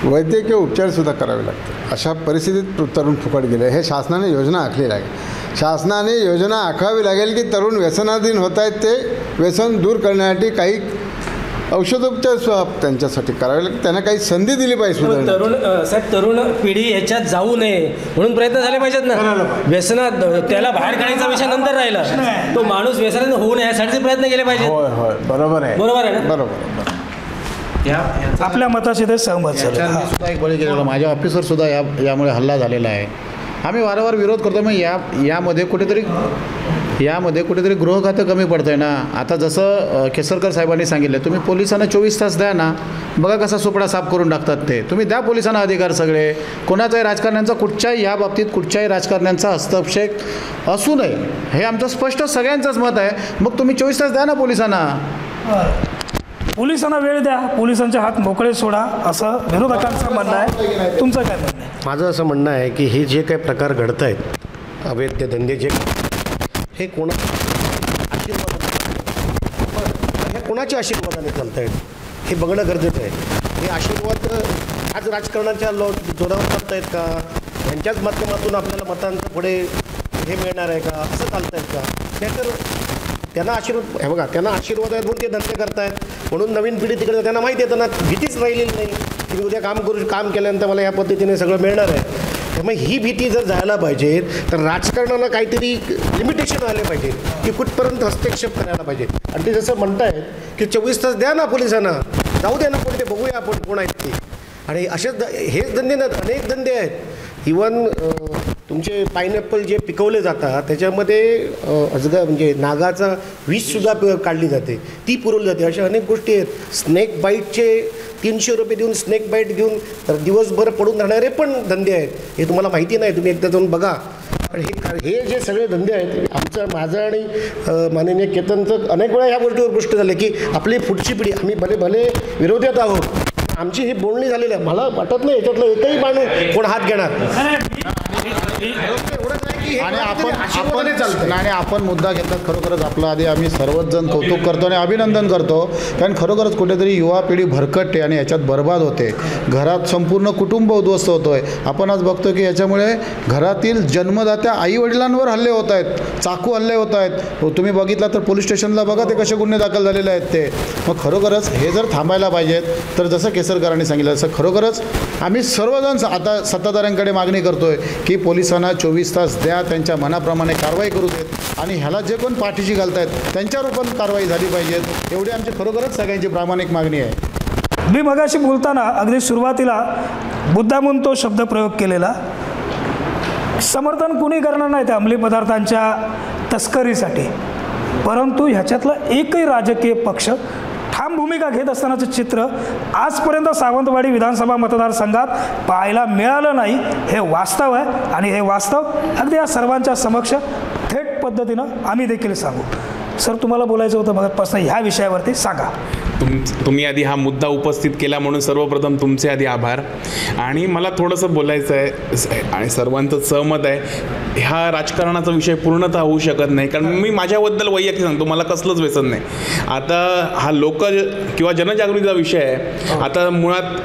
वैद्यकीय उपचारसुद्धा करावे लागतील. अशा परिस्थितीत तरुण फुकट गेले. हे शासनाने योजना आखली लागेल. शासनाने योजना आखावी लागेल की तरुण व्यसनाधीन होत आहेत, ते व्यसन दूर करण्यासाठी काही औषधोपचार त्यांच्यासाठी करावे लागेल. त्यांना काही संधी दिली पाहिजे. तरुण पिढी ह्याच्यात जाऊ नये म्हणून प्रयत्न झाले पाहिजेत ना. व्यसनात त्याला बाहेर काढायचा विषय नंतर राहिला, तो माणूस व्यसनात होऊ नये यासाठी प्रयत्न केले पाहिजेत. होय, बरोबर आहे ना. बरोबर. आपल्या मताशी ते सहमत झाले. सुद्धा एक बळी गेलेला माझ्या ऑफिसर सुद्धा यामुळे हल्ला झालेला आहे. आम्ही वारंवार विरोध करतो. मग यामध्ये कुठेतरी गृह खातं कमी पडतं आहे ना. आता जसं केसरकर साहेबांनी सांगितलं, तुम्ही पोलिसांना 24 तास द्या ना, बघा कसा सोपडा साफ करून टाकतात ते. तुम्ही द्या पोलिसांना अधिकार सगळे. कोणाचाही राजकारण्यांचा या बाबतीत कुठच्याही राजकारण्यांचा हस्तक्षेप असू नये, हे आमचं स्पष्ट सगळ्यांचंच मत आहे. मग तुम्ही 24 तास द्या ना पोलिसांना. पोलिसांना वेळ द्या, पोलिसांचे हात मोकळे सोडा, असं विरोधकांचं म्हणणं आहे. तुमचं काय म्हणणं आहे? माझं असं म्हणणं आहे की हे जे काही प्रकार घडत आहेत, अवैध धंदे जे, हे कोणाच्या आशीर्वादाने चालत आहेत हे बघणं गरजेचं आहे. हे आशीर्वाद आज राजकारणाच्या जोरावर चालत आहेत का, यांच्याच माध्यमातून आपल्याला मतांचं पुढे हे मिळणार आहे का, असं चालत आहेत का? त्यातर त्यांना आशीर्वाद हे बघा, त्यांना आशीर्वाद आहेत म्हणून ते धंदे करतायत. म्हणून नवीन पिढी तिकडे त्यांना माहिती आहे, त्यांना भीतीच राहिलेली नाही की उद्या काम केल्यानंतर मला या पद्धतीने सगळं मिळणार आहे. त्यामुळे ही भीती जर जायला पाहिजे तर राजकारणाला काहीतरी लिमिटेशन आले पाहिजे की कुठपर्यंत हस्तक्षेप करायला पाहिजे. आणि ते जसं म्हणतायत की 24 तास द्या ना पोलिसांना, जाऊ द्या ना पुढे, ते बघूया आपण कोण आहेत ते. आणि असेच हेच धंदे ना, अनेक धंदे आहेत. इवन तुमचे पायनॅपल जे पिकवले जातात त्याच्यामध्ये अजगर म्हणजे नागाचा विषसुद्धा काढली जाते, ती पुरवली जाते. अशा अनेक गोष्टी आहेत. स्नेक बाईटचे 300 रुपये देऊन स्नेक बाईट देऊन दिवसभर पडून राहणारे पण धंदे आहेत. हे तुम्हाला माहिती नाही, तुम्ही एकदा जाऊन बघा. आणि हे जे सगळे धंदे आहेत माझं आणि माननीय केतनचं अनेक वेळा ह्या गोष्टीवर पुष्ट झाले की आपली पुढची पिढी, आम्ही भले विरोधात आहोत, आमची ही बोलणी झालेली आहे. मला वाटत नाही याच्यातलं एकही माणूस कोण हात घेणार. आणि आपण मुद्दा घेतात खरोखरच आपला आधी आम्ही सर्वच जण कौतुक करतो आणि अभिनंदन करतो, कारण खरोखरच कुठेतरी युवा पिढी भरकटते आणि याच्यात बर्बाद होते. घरात संपूर्ण कुटुंब उद्ध्वस्त होतोय. आपण आज बघतो की याच्यामुळे घरातील जन्मदात्या आई वडिलांवर हल्ले होत आहेत, चाकू हल्ले होत आहेत. तुम्ही बघितला तर पोलीस स्टेशनला बघा ते कसे गुन्हे दाखल झालेले आहेत ते. मग खरोखरच हे जर थांबायला पाहिजेत तर जसं केसरकरांनी सांगितलं तसं खरोखरच आम्ही सर्वजण आता सत्ताधाऱ्यांकडे मागणी करतोय की पोलिसांना 24 तास द्या, त्यांच्या मनाप्रमाणे कारवाई करू देत आणि ह्याला जे कोण पाठीशी घालतायत त्यांच्यावर पण कारवाई झाली पाहिजेत, एवढी आमची खरोखरच सगळ्यांची प्रामाणिक मागणी आहे. मी मगाशी बोलताना अगदी सुरुवातीला मुद्दामून तो शब्द प्रयोग केलेला, समर्थन कुणी करणार नाही त्या अंमली पदार्थांच्या तस्करीसाठी, परंतु ह्याच्यातला एकही राजकीय पक्ष ठाम भूमिका घेत असतानाचं चित्र आजपर्यंत सावंतवाडी विधानसभा मतदारसंघात पाहायला मिळालं नाही. हे वास्तव आहे आणि हे वास्तव अगदी या सर्वांच्या समक्ष थेट पद्धतीनं आम्ही देखील सांगू. सर, तुम्हाला बोलायचं होतं मगापासून ह्या विषयावरती, सांगा. तुम्ही आधी हा मुद्दा उपस्थित केला म्हणून सर्वप्रथम तुमचे आधी आभार. आणि मला थोडंसं बोलायचं आहे आणि सर्वांचं सहमत आहे, ह्या राजकारणाचा विषय पूर्णतः होऊ शकत नाही, कारण मी माझ्याबद्दल वैयक्तिक सांगतो, मला कसलंच व्यसन नाही. आता हा लोक किंवा जनजागृतीचा विषय आहे. आता मुळात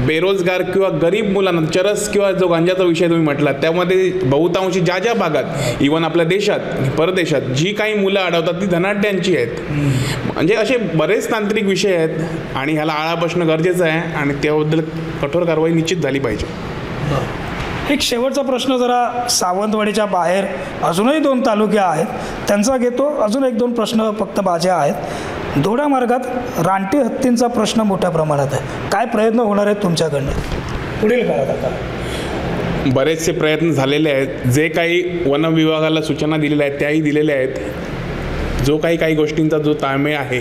बेरोजगार किंवा गरीब मुलांना चरस किंवा जो गांजाचा विषय तुम्ही म्हटलात त्यामध्ये बहुतांशी ज्या भागात इव्हन आपल्या देशात परदेशात जी काही मुलं अडवतात ती धनाढ्यांची आहेत. म्हणजे असे बरेच तांत्रिक विषय आहेत आणि ह्याला आळा बसणं गरजेचं आहे आणि त्याबद्दल कठोर कारवाई निश्चित झाली पाहिजे. एक शेवटचा प्रश्न, जरा सावंतवाडीच्या बाहेर अजूनही 2 तालुके आहेत त्यांचा घेतो. अजून 1-2 प्रश्न फक्त माझे आहेत. दोडा मार्गात रानटी हत्तींचा प्रश्न मोठ्या प्रमाणात आहे, काय प्रयत्न होणार आहेत तुमच्याकडनं पुढील काळात? आता बरेचसे प्रयत्न झालेले आहेत, जे काही वन विभागाला सूचना दिलेल्या आहेत त्याही दिलेल्या आहेत. जो काही गोष्टींचा जो ताळमेळ आहे,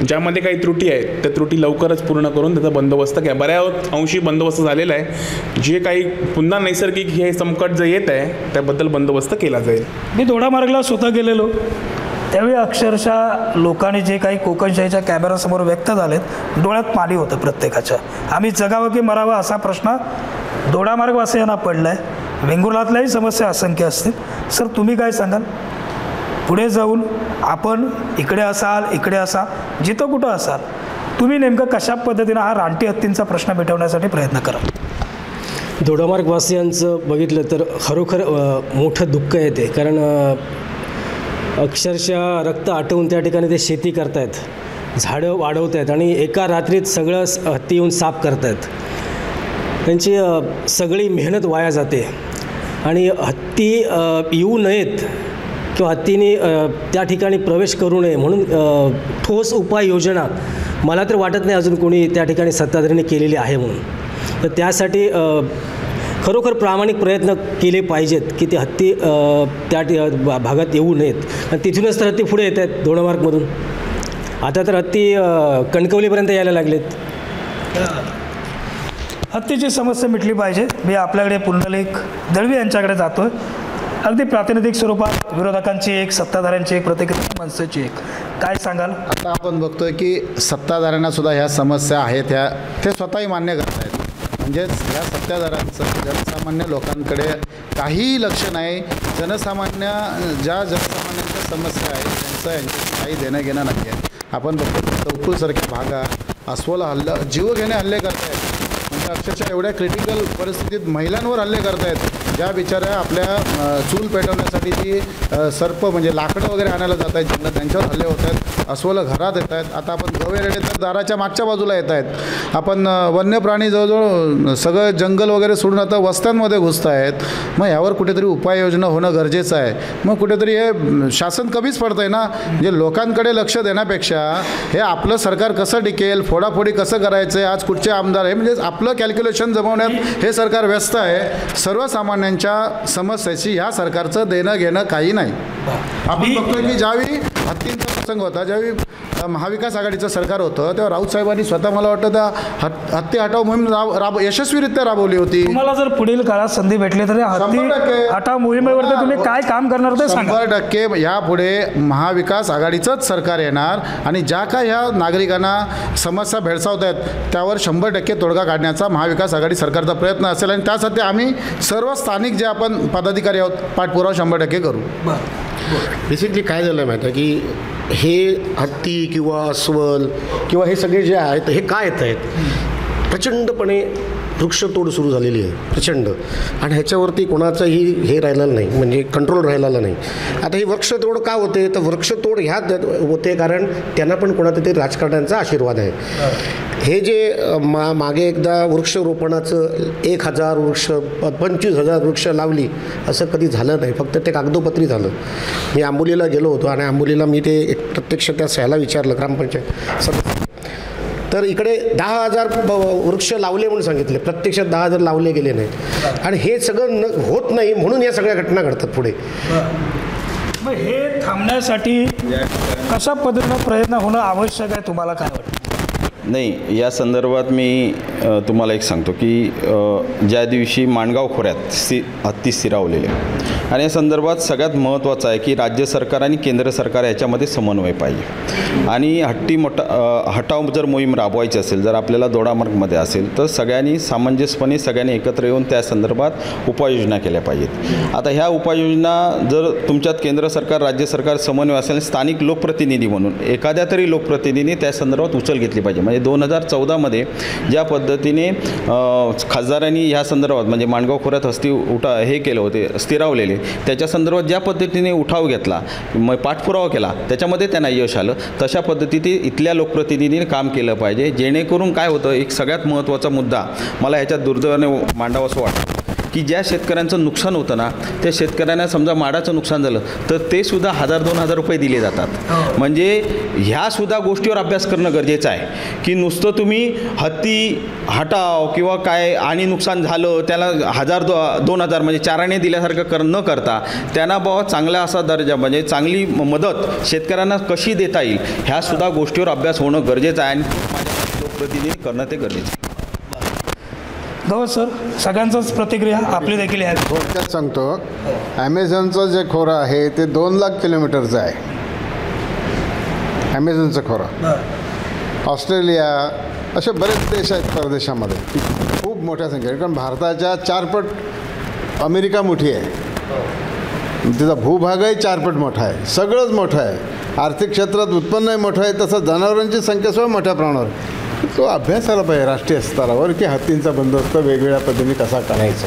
ज्यामध्ये काही त्रुटी आहेत त्या त्रुटी लवकरच पूर्ण करून त्याचा बंदोबस्त घ्या. बऱ्याच अंशी बंदोबस्त झालेला आहे. जे काही पुन्हा नैसर्गिक हे संकट जे येत आहे त्याबद्दल बंदोबस्त केला जाईल. मी दोडा मार्गला स्वतः गेलेलो, त्यावेळी अक्षरशः लोकांनी जे काही कोकणशाहीच्या कॅमेरासमोर व्यक्त झालेत, डोळ्यात पाणी होतं प्रत्येकाच्या. आम्ही जगावं की मरावं असा प्रश्न दोडामार्गवासियांना पडला आहे. वेंगुर्लातल्याही समस्या असंख्य असतील. सर, तुम्ही काय सांगाल? पुढे जाऊन आपण इकडे असाल, जिथं कुठं असाल, तुम्ही नेमकं कशा पद्धतीनं हा रानटी हत्तींचा प्रश्न मिटवण्यासाठी प्रयत्न करा? दोडामार्गवासियांचं बघितलं तर खरोखर मोठं दुःख येते, कारण अक्षरशः रक्त आटवून त्या ठिकाणी ते शेती करतायत, झाडं वाढवत आहेत आणि एका रात्रीत सगळं हत्ती येऊन साफ करतायत. त्यांची सगळी मेहनत वाया जाते आणि हत्ती येऊ नयेत किंवा हत्तीने त्या ठिकाणी प्रवेश करू नये म्हणून ठोस उपाययोजना मला तर वाटत नाही अजून कोणी त्या ठिकाणी सत्ताधाऱ्यांनी केलेली आहे म्हणून. तर त्यासाठी खरोखर प्रामाणिक प्रयत्न केले पाहिजेत की ते हत्ती त्या भागात येऊ नयेत. आणि तिथूनच तर हत्ती पुढे येत आहेत दोडामार्गमधून. आता तर हत्ती कणकवलीपर्यंत यायला लागलेत. हत्तीची समस्या मिटली पाहिजे. मी आपल्याकडे पुंडलिक दळवी यांच्याकडे जातो आहे. अगदी प्रातिनिधिक स्वरूपात विरोधकांची एक, सत्ताधाऱ्यांची एक, प्रतिक्रिया मनसेची एक, काय सांगाल? आता आपण बघतोय की सत्ताधाऱ्यांना सुद्धा ह्या समस्या आहेत, ह्या ते स्वतःही मान्य करत आहेत. म्हणजेच ह्या सत्ताधाऱ्यांचं जनसामान्य लोकांकडे काहीही लक्ष नाही. ज्या जनसामान्यांच्या समस्या आहेत त्यांचं यांच्याशी काही देणं घेणं नाही आहे. आपण बघतो चौकुलसारख्या भागात अस्वल हल्ला, जीवघेणे हल्ले करत आहेत. म्हणजे अक्षरशः एवढ्या क्रिटिकल परिस्थितीत महिलांवर हल्ले करत आहेत, ज्या बिचाऱ्या आपल्या चूल पेटवण्यासाठी जी सर्प म्हणजे लाकडं वगैरे आणायला जात आहेत जंगलात, त्यांच्यावर हल्ले होत आहेत. अस्वल घरात येत आहेत. आता आपण गवेरेडे तर दाराच्या मागच्या बाजूला येत आहेत. आपण वन्य प्राणी जवळजवळ सगळं जंगल वगैरे सोडून आता वस्त्यांमध्ये घुसत आहेत. मग यावर कुठेतरी उपाययोजना होणं गरजेचं आहे. मग कुठेतरी हे शासन कमीच पडतं आहे ना. म्हणजे लोकांकडे लक्ष देण्यापेक्षा हे आपलं सरकार कसं टिकेल, फोडाफोडी कसं करायचं आहे, आज कुठचे आमदार आहे, म्हणजे आपलं कॅल्क्युलेशन जमवण्यात हे सरकार व्यस्त आहे. सर्वसामान्यांच्या समस्येची ह्या सरकारचं देणं घेणं काही नाही. आपण बघतोय की ज्यावेळी हत्तींचा प्रसंग होता, ज्यावेळी महाविकास आघाडीचं सरकार होतं तेव्हा राऊत साहेबांनी स्वतः मला वाटतं त्या हत्ती हटाव मोहीम यशस्वीरित्या राबवली होती. तुम्हाला जर पुढील काळात संधी भेटली तर हत्ती 100% हटाव मोहिमेवरती तुम्ही काय काम करणार ते सांगा. 100% यापुढे महाविकास आघाडीचंच सरकार येणार आणि ज्या काय ह्या नागरिकांना समस्या भेडसावत आहेत त्यावर 100% तोडगा काढण्याचा महाविकास आघाडी सरकारचा प्रयत्न असेल आणि त्यासाठी आम्ही सर्व स्थानिक जे आपण पदाधिकारी आहोत पाठपुरावा 100% करू. बेसिकली काय झालं आहे माहिती आहे की हे हत्ती किंवा अस्वल किंवा हे सगळे जे आहेत हे काय येत आहेत प्रचंडपणे वृक्षतोड सुरू झालेली आहे प्रचंड आणि ह्याच्यावरती कोणाचंही हे राहिलेलं नाही म्हणजे कंट्रोल राहिलेला नाही. आता ही वृक्षतोड का होते तर वृक्षतोड ह्या होते कारण त्यांना पण कोणाचा तरी राजकारण्यांचा आशीर्वाद आहे. हे जे मागे एकदा वृक्षरोपणाचं 1000 वृक्ष 25,000 वृक्ष लावली असं कधी झालं नाही, फक्त ते कागदोपत्री झालं. मी आंबोलीला गेलो होतो आणि आंबोलीला मी ते प्रत्यक्ष त्या सह्याला विचारलं ग्रामपंचायत सदस्य तर इकडे 10,000 वृक्ष लावले म्हणून सांगितले, प्रत्यक्षात 10,000 लावले गेले नाहीत आणि हे सगळं होत नाही म्हणून या सगळ्या घटना घडतात पुढे. मग हे थांबण्यासाठी कशा पद्धतीनं प्रयत्न होणं आवश्यक आहे तुम्हाला काय वाटतं? नाही, या संदर्भात मी तुम्हाला एक सांगतो की ज्या दिवशी माणगाव खोऱ्यात हत्ती स्थिरावलेले आणि या संदर्भात सगळ्यात महत्त्वाचं आहे की राज्य सरकार आणि केंद्र सरकार याच्यामध्ये समन्वय पाहिजे आणि हटाव जर मोहीम राबवायची असेल, जर आपल्याला दोडामार्गमध्ये असेल तर सगळ्यांनी सामंजस्यपणे सगळ्यांनी एकत्र येऊन त्या संदर्भात उपाययोजना केल्या पाहिजेत. आता ह्या उपाययोजना जर तुमच्यात केंद्र सरकार राज्य सरकार समन्वय असेल, स्थानिक लोकप्रतिनिधी म्हणून एखाद्या तरी लोकप्रतिनिधीने त्या संदर्भात उचल घेतली पाहिजे. म्हणजे 2014मध्ये ज्या पद्धतीने खासदारांनी ह्या संदर्भात म्हणजे माणगाव खोऱ्यात हे केलं होते स्थिरावलेले त्याच्या संदर्भात ज्या पद्धतीने उठाव घेतला मग पाठपुरावा केला त्याच्यामध्ये त्यांना यश आलं. तशा पद्धतीने इथल्या लोकप्रतिनिधींनी काम केलं पाहिजे जेणेकरून काय होतं एक सगळ्यात महत्त्वाचा मुद्दा मला ह्याच्यात दुर्दैवाने मांडावं असं वाटतं की ज्या शेतकऱ्यांचं नुकसान होतं ना त्या शेतकऱ्यांना समजा माडाचं नुकसान झालं तर ते सुद्धा 1,000-2,000 रुपये दिले जातात. म्हणजे ह्यासुद्धा गोष्टीवर अभ्यास करणं गरजेचं आहे की नुसतं तुम्ही हत्ती हटाव किंवा काय आणि नुकसान झालं त्याला 1,000-2,000 म्हणजे चाराने दिल्यासारखं न करता त्यांना बाबा चांगला असा दर्जा म्हणजे चांगली मदत शेतकऱ्यांना कशी देता येईल ह्यासुद्धा गोष्टीवर अभ्यास होणं गरजेचं आहे आणि लोकप्रतिनिधी करणं ते गरजेचं आहे. गौर सर, सगळ्यांचंच प्रतिक्रिया आपली देखील आहे. थोडक्यात सांगतो, ॲमेझॉनचं जे खोरं आहे ते 2,00,000 किलोमीटरचं आहे. ॲमेझॉनचं खोरं ऑस्ट्रेलिया असे बरेच देश आहेत परदेशामध्ये खूप मोठ्या संख्येने, कारण भारताच्या 4 पट अमेरिका मोठी आहे, तिचा भूभागही 4 पट मोठा आहे, सगळंच मोठं आहे. आर्थिक क्षेत्रात उत्पन्नही मोठं आहे, तसं जनावरांची संख्यासुद्धा मोठ्या प्रमाणावर. तो अभ्यासाला पाहिजे राष्ट्रीय स्तरावर की हत्तींचा बंदोबस्त वेगवेगळ्या पद्धतीने कसा करायचा.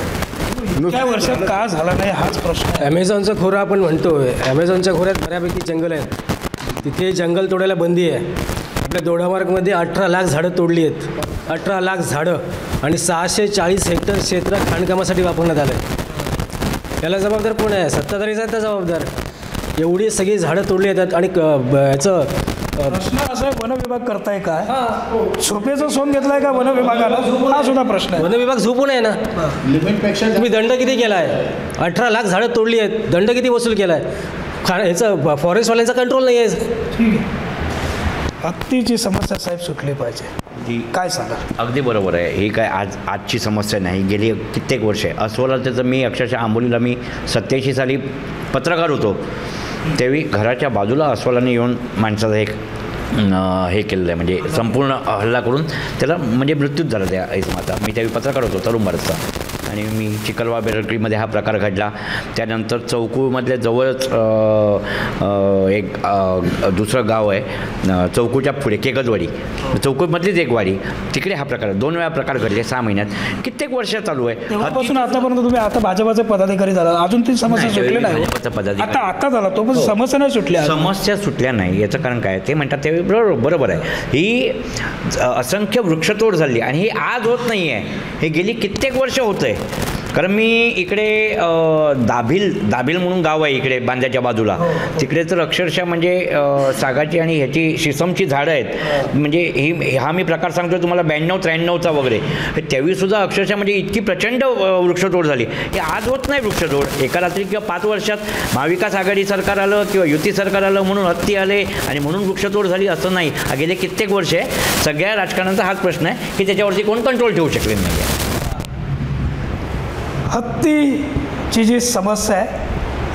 इतक्या वर्षात का झाला नाही हाच प्रश्न. ॲमेझॉनचं खोरं आपण म्हणतोय, ॲमेझॉनच्या खोऱ्यात बऱ्यापैकी जंगल आहेत, तिथे जंगल तोडायला बंदी आहे. आपल्या दोडामार्गमध्ये 18 लाख झाडं तोडली आहेत, 18 लाख झाडं आणि 640 हेक्टर क्षेत्र खाणकामासाठी वापरण्यात आलं आहे. याला जबाबदार कोण आहे? सत्ताधारीच आहे त्या जबाबदार. एवढी सगळी झाडं तोडली येतात आणि याचं प्रश्न असा आहे वन विभाग करताय काय? झोपेचं सोंग घेतलाय का वन विभागाला? हा सुद्धा प्रश्न आहे. वन विभाग झोपून आहे ना. तुम्ही दंड किती केला आहे? 18 लाख झाडं तोडली आहेत, दंड किती वसूल केला आहे? ह्याचं फॉरेस्टवाल्यांचा कंट्रोल नाही आहे. ठीक आहे. हत्तीची समस्या साहेब सुटली पाहिजे, काय सांगा? अगदी बरोबर आहे. ही काय आजची समस्या नाही, गेली कित्येक वर्ष आहे. अस्वलाचं मी अक्षरशः आंबोलीला मी 87 साली पत्रकार होतो, त्यावेळी घराच्या बाजूला अस्वलाने येऊन माणसाचं हे केलेलं आहे म्हणजे संपूर्ण हल्ला करून त्याला म्हणजे मृत्यूच झाला त्या इसमाचा. मी त्यावेळी पत्रकार होतो तरुण भारतचा आणि मी चिखलवा बेरटरीमध्ये हा प्रकार घडला. त्यानंतर चौकूमधल्या जवळच एक दुसरं गाव आहे चौकूच्या पुढे केकजवाडी, चौकूमधलीच एक वाडी, तिकडे हा प्रकार 2 वेळा प्रकार घडले 6 महिन्यात. कित्येक वर्ष चालू आहे. तेव्हापासून आतापर्यंत तुम्ही आता भाजपाचे पदाधिकारी झाला, अजून ती समस्या सुटली नाही. आता झाला तो पण समस्या नाही सुटल्या. समस्या सुटल्या नाही याचं कारण काय? ते म्हणतात त्यावेळी बरोबर आहे, ही असंख्य वृक्षतोड झाली आणि ही आज होत नाही आहे, हे गेली कित्येक वर्ष होत आहे. कारण मी इकडे दाभिल म्हणून गाव आहे इकडे बांद्याच्या बाजूला, तिकडे तर अक्षरशः म्हणजे सागाची आणि ह्याची शिसमची झाडं आहेत. म्हणजे हा मी प्रकार सांगतो तुम्हाला 92-93चा वगैरे, त्यावेळीसुद्धा अक्षरशः म्हणजे इतकी प्रचंड वृक्षतोड झाली. हे आज होत नाही वृक्षतोड, एका रात्री किंवा 5 वर्षात महाविकास आघाडी सरकार आलं किंवा युती सरकार आलं म्हणून हत्ती आले आणि म्हणून वृक्षतोड झाली असं नाही. गेले कित्येक वर्ष आहे. सगळ्या राजकारणाचा हाच प्रश्न आहे की त्याच्यावरती कोण कंट्रोल ठेवू शकले नाही. हत्तीची जी समस्या आहे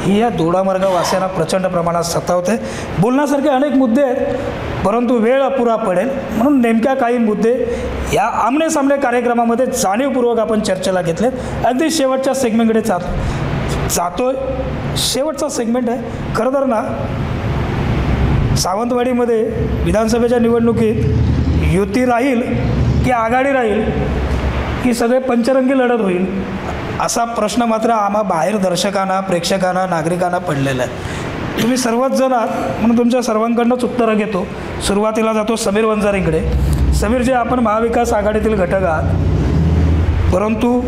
ही या दोडामार्ग वासियांना प्रचंड प्रमाणात सतावते. बोलण्यासारखे अनेक मुद्दे आहेत, परंतु वेळ अपुरा पडेल म्हणून नेमक्या काही मुद्दे या आमने सामने कार्यक्रमामध्ये जाणीवपूर्वक आपण चर्चेला घेतलेत. अगदी शेवटच्या सेगमेंटकडे जातोय. शेवटचा सेगमेंट आहे. खरं तर ना सावंतवाडीमध्ये विधानसभेच्या निवडणुकीत युती राहील की आघाडी राहील की सगळे पंचरंगी लढत होईल असा प्रश्न मात्र आम्हा बाहेर दर्शकांना, प्रेक्षकांना, नागरिकांना पडलेला आहे. तुम्ही सर्वच जण आहात म्हणून तुमच्या सर्वांकडनंच उत्तरं घेतो. सुरुवातीला जातो समीर वंजारींकडे. समीरजी, आपण महाविकास आघाडीतील घटक आहात, परंतु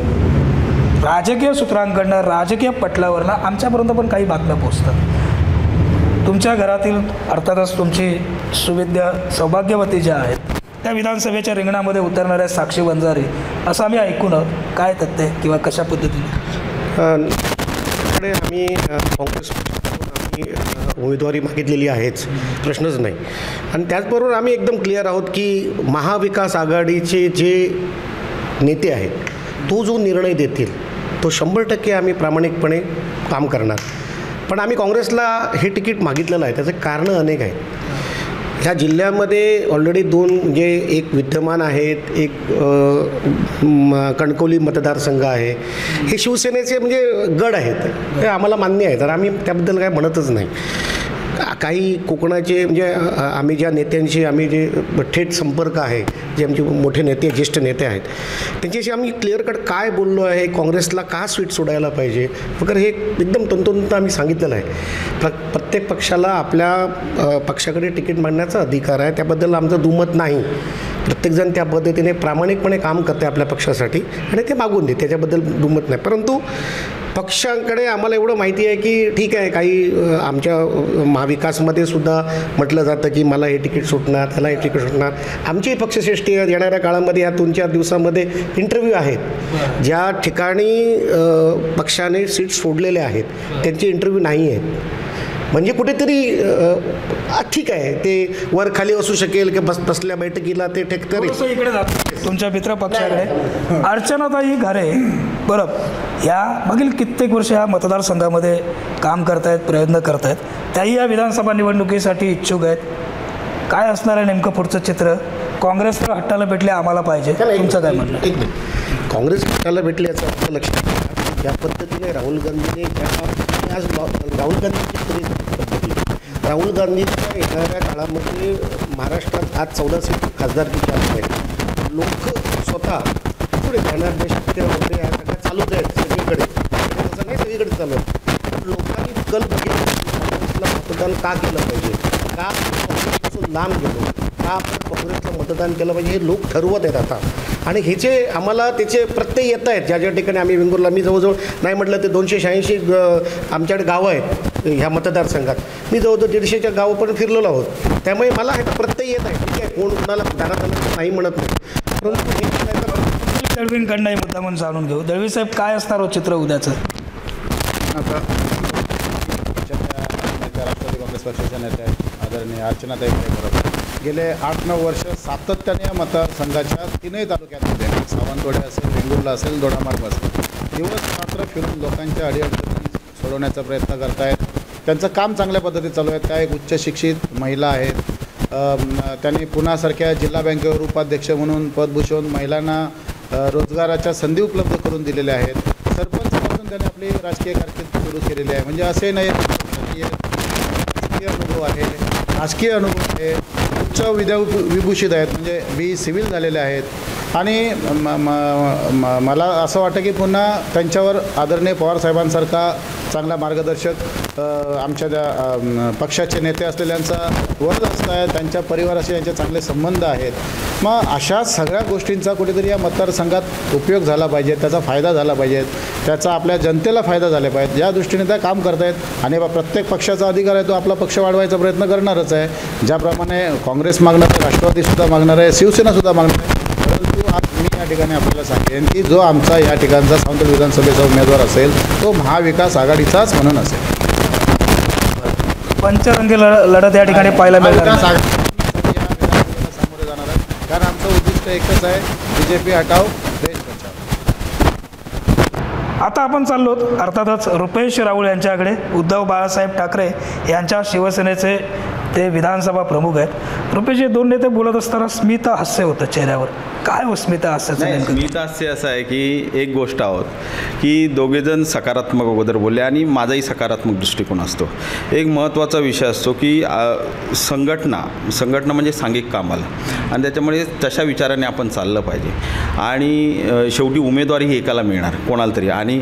राजकीय सूत्रांकडनं, राजकीय पटलावरनं आमच्यापर्यंत पण काही बातम्या पोचतात. तुमच्या घरातील अर्थातच तुमची सुविद्या सौभाग्यवती ज्या आहेत त्या विधानसभेच्या रिंगणामध्ये उतरणाऱ्या साक्षी वंजारी असं आम्ही ऐकून काय तथ्य किंवा कशा पद्धतीने आम्ही काँग्रेस उमेदवारी मागितलेली आहेच, प्रश्नच नाही. आणि त्याचबरोबर आम्ही एकदम क्लिअर आहोत की महाविकास आघाडीचे जे नेते आहेत तो जो निर्णय देतील तो 100% आम्ही प्रामाणिकपणे काम करणार. पण आम्ही काँग्रेसला हे तिकीट मागितलेलं आहे, त्याचे कारणं अनेक आहेत. ह्या जिल्ह्यामध्ये ऑलरेडी 2 म्हणजे एक विद्यमान आहेत, एक कणकवली मतदारसंघ आहे. हे शिवसेनेचे म्हणजे गड आहेत, हे आम्हाला मान्य आहे, तर आम्ही त्याबद्दल काय म्हणतच नाही. काही कोकणाचे म्हणजे आम्ही ज्या नेत्यांशी आम्ही जे थेट संपर्क आहे, जे आमचे मोठे नेते, ज्येष्ठ नेते आहेत, त्यांच्याशी आम्ही क्लिअर कट काय बोललो आहे, काँग्रेसला का सीट सोडायला पाहिजे वगैरे हे एकदम तंतोतंत आम्ही सांगितलेलं आहे. प्रत्येक पक्षाला आपल्या पक्षाकडे तिकीट मागण्याचा अधिकार आहे, त्याबद्दल आमचं दुमत नाही. प्रत्येकजण त्या पद्धतीने प्रामाणिकपणे काम करते आपल्या पक्षासाठी आणि ते मागून दे, त्याच्याबद्दल दुमत नाही. परंतु पक्षांकडे आम्हाला एवढं माहिती आहे की ठीक आहे, काही आमच्या महाविकासमध्ये सुद्धा म्हटलं जातं की मला हे तिकीट सुटणार, त्याला हे तिकीट सुटणार. आमची पक्षश्रेष्ठी येणाऱ्या काळामध्ये या 2-4 दिवसामध्ये इंटरव्ह्यू आहेत. ज्या ठिकाणी पक्षाने सीट सोडलेले आहेत त्यांचे इंटरव्ह्यू नाही आहेत. म्हणजे कुठेतरी ठीक आहे, ते वर खाली असू शकेल की बसल्या बैठकीला ते टेकतरी. इकडे जातो तुमच्या मित्र पक्षाकडे. अर्चनाताई घारे बरोबर या मागील कित्येक वर्ष या मतदारसंघामध्ये काम करतायत, प्रयत्न करतायत. त्याही या विधानसभा निवडणुकीसाठी इच्छुक आहेत. काय असणार आहे नेमकं पुढचं चित्र? काँग्रेस तर हट्टाला भेटले आम्हाला पाहिजे, तुमचं काय म्हणणं? काँग्रेस हट्टाला भेटले याचं आपलं लक्षात घ्या. ज्या पद्धतीने राहुल गांधीने आज राहुल गांधीची राहुल गांधीच्या येणाऱ्या काळामध्ये महाराष्ट्रात आज 14 सीट खासदारकीच्या आहेत. लोक स्वतः पुढे जाणार देशामध्ये या सगळ्या चालूच आहेत सगळीकडे, तसं नाही सगळीकडे चालू आहे. लोकांनी कल बघितला काँग्रेसला मतदान का केलं पाहिजे, का काँग्रेसपासून लांब गेलो, का आपण काँग्रेसला मतदान केलं पाहिजे हे लोक ठरवत आहेत आता. आणि ह्याचे आम्हाला त्याचे प्रत्यय येत आहेत. ज्या ज्या ठिकाणी आम्ही वेंगुर्ला, मी जवळजवळ नाही म्हटलं ते 286 आमच्याकडे गावं आहेत ह्या मतदारसंघात. मी जवळजवळ 150च्या गावं पण फिरलेलो आहोत. त्यामुळे मला ह्याचा प्रत्यय येत आहे. ठीक आहे, कोण कोणाला दारात नाही म्हणत नाही, परंतु दळवींकडनंही मुद्दा म्हणून जाणून घेऊ. दळवी साहेब, काय असणार हो चित्र उद्याचं? आता राष्ट्रवादी काँग्रेस पक्षाच्या नेत्या आदरणीय अर्चनाताई घारे गेले 8-9 वर्ष सातत्याने या मतदारसंघाच्या 3ही तालुक्यांमध्ये सावंतवाडी असेल, वेंगुर्ला असेल, दोडामार्ग असेल दिवस रात्र फिरून लोकांच्या अडीअडचणी सोडवण्याचा प्रयत्न करत आहेत. त्यांचं काम चांगल्या पद्धतीत चालू आहे. त्या एक उच्च शिक्षित महिला आहेत. त्यांनी पुण्यासारख्या जिल्हा बँकेवर उपाध्यक्ष म्हणून पदभूषवून महिलांना रोजगाराच्या संधी उपलब्ध करून दिलेल्या आहेत. सरपंचपासून त्यांनी आपली राजकीय कारकीर्द सुरू केलेली आहे. म्हणजे असे नाही राजकीय अनुभव आहे, राजकीय अनुभव आहे, उच्च विभूषित आहेत, म्हणजे बी सिव्हिल झालेले आहेत. आणि मला असं वाटतं की पुन्हा त्यांच्यावर आदरणीय पवारसाहेबांसारखा चांगला मार्गदर्शक आमच्या त्या पक्षाचे नेते असलेल्यांचा वर्ग असत आहे. त्यांच्या परिवाराशी यांचे चांगले संबंध आहेत. मग अशा सगळ्या गोष्टींचा कुठेतरी या मतदारसंघात उपयोग झाला पाहिजे, त्याचा फायदा झाला पाहिजे, त्याचा आपल्या जनतेला फायदा झाला पाहिजे, या दृष्टीने त्या काम करतायत. आणि प्रत्येक पक्षाचा अधिकार आहे, तो आपला पक्ष वाढवायचा प्रयत्न करणारच आहे. ज्याप्रमाणे काँग्रेस मागणार आहे, राष्ट्रवादीसुद्धा मागणार आहे, शिवसेनासुद्धा मागणार आहे. परंतु आज मी या ठिकाणी आपल्याला सांगेन की जो आमचा या ठिकाणचा सावंतवाडी विधानसभेचा उमेदवार असेल तो महाविकास आघाडीचाच म्हणून असेल. पंचरंगी लढत या ठिकाणी पाहायला मिळणार आहे. सामोरे जाणार आहे, कारण आमचं उद्दिष्ट एकच आहे, BJP हटाव देश बचाव. आता आपण चाललो अर्थातच रुपेश राऊळ यांच्याकडे. उद्धव बाळासाहेब ठाकरे यांच्या शिवसेनेचे ते विधानसभा प्रमुख आहेत. रुपेशजी, दोन नेते बोलत असताना स्मित हास्य होतं चेहऱ्यावर. काय हो स्मित हास्याचं नेमकं? स्मित हास्य असं आहे की एक गोष्ट आहोत की दोघेजण सकारात्मक अगोदर बोलले आणि माझाही सकारात्मक दृष्टिकोन असतो. एक महत्त्वाचा विषय असतो की संघटना म्हणजे सांघिक कामाला, आणि त्याच्यामुळे तशा विचाराने आपण चाललं पाहिजे. आणि शेवटी उमेदवारी ही एकाला मिळणार कोणाला तरी, आणि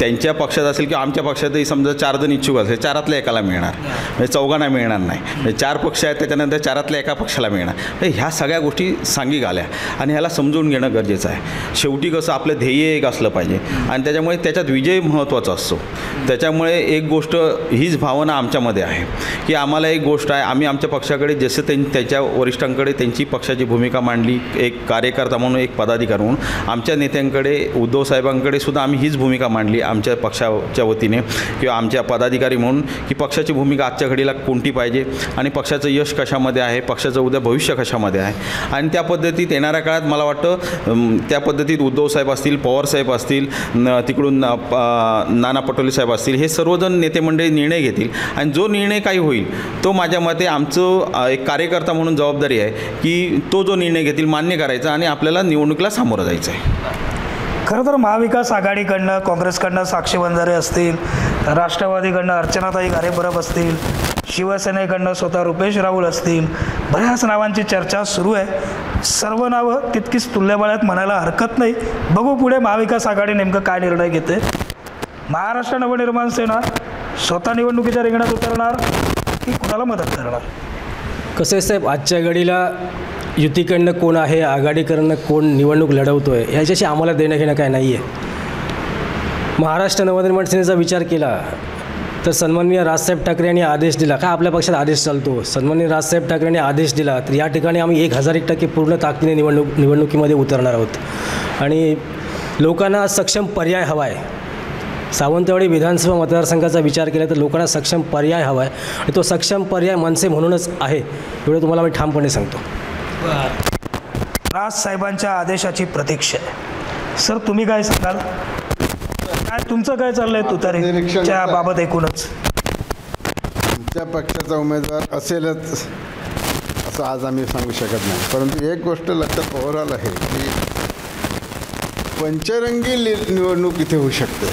त्यांच्या पक्षात असेल किंवा आमच्या पक्षातही समजा 4 जण इच्छुक असेल, 4तल्या एकाला मिळणार, म्हणजे 4घांना मिळणार नाही. म्हणजे 4 पक्ष आहेत, त्याच्यानंतर 4तल्या एका पक्षाला मिळणार. म्हणजे ह्या सगळ्या गोष्टी सांघिक आल्या आणि ह्याला समजून घेणं गरजेचं आहे. शेवटी कसं आपलं ध्येय एक असलं पाहिजे आणि त्याच्यामुळे त्याच्यात विजय महत्त्वाचा असतो. त्याच्यामुळे एक गोष्ट हीच भावना आमच्यामध्ये आहे की आम्हाला एक गोष्ट आहे, आम्ही आमच्या पक्षाकडे जसं त्याच्या वरिष्ठांकडे त्यांची पक्षाची भूमिका मांडली, एक कार्यकर्ता म्हणून, एक पदाधिकारी म्हणून, आमच्या नेत्यांकडे उद्धव साहेबांकडे सुद्धा आम्ही हीच भूमिका मांडली आमच्या पक्षाच्या वतीने किंवा आमच्या पदाधिकारी म्हणून, की पक्षाची भूमिका आजच्या घडीला कोणती पाहिजे आणि पक्षाचं यश कशामध्ये आहे, पक्षाचं उद्या भविष्य कशामध्ये आहे. आणि त्या पद्धतीत येणाऱ्या काळात मला वाटतं त्या पद्धतीत उद्धव साहेब असतील, पवार साहेब असतील, तिकडून नाना पटोले साहेब असतील, हे सर्वजण नेते मंडळी निर्णय घेतील आणि जो निर्णय काही होईल तो माझ्या मते आमचं एक कार्यकर्ता म्हणून जबाबदारी आहे की तो जो निर्णय घेतील मान्य करायचा आणि आपल्याला निवडणुकीला सामोरं जायचं आहे. खरं तर महाविकास आघाडीकडनं, काँग्रेसकडनं साक्षी वंजारे असतील, राष्ट्रवादीकडनं अर्चनाताई गारेपरब असतील, शिवसेनेकडनं स्वतः रुपेश राऊळ असतील, बऱ्याच नावांची चर्चा सुरू आहे. सर्व नावं तितकीच तुल्यबळ आहेत म्हणायला हरकत नाही. बघू पुढे महाविकास आघाडी नेमकं काय निर्णय घेते. महाराष्ट्र नवनिर्माण सेना स्वतः निवडणुकीच्या रिंगणात उतरणार की कुणाला मदत करणार? कसं आहे साहेब, आजच्या घडीला युतीकडनं कोण आहे, आघाडीकडनं कोण निवडणूक लढवतो आहे, ह्याच्याशी आम्हाला देणं घेणं काय नाही आहे. महाराष्ट्र नवनिर्माण सेनेचा विचार केला तर सन्माननीय राजसाहेब ठाकरे यांनी आदेश दिला, काय आपल्या पक्षात आदेश चालतो, सन्माननीय राजसाहेब ठाकरे यांनी आदेश दिला तर या ठिकाणी आम्ही 1001% पूर्ण ताकदीने निवडणुकीमध्ये उतरणार आहोत. आणि लोकांना सक्षम पर्याय हवा आहे. सावंतवाडी विधानसभा मतदारसंघाचा विचार केला तर लोकांना सक्षम पर्याय हवा आहे आणि तो सक्षम पर्याय मनसे म्हणूनच आहे, एवढं तुम्हाला मी ठामपणे सांगतो. राजसाहेबांच्या आदेशाची प्रतीक्षा आहे. सर, तुम्ही काय सांगाल? काय तुमचं काय चाललंय तुतारीच्या बाबत? एकूणच आमच्या पक्षाचा उमेदवार असेलच असं आज आम्ही सांगू शकत नाही, परंतु एक गोष्ट लक्षात ओव्हरऑल आहे की पंचरंगी निवडणूक इथे होऊ शकते.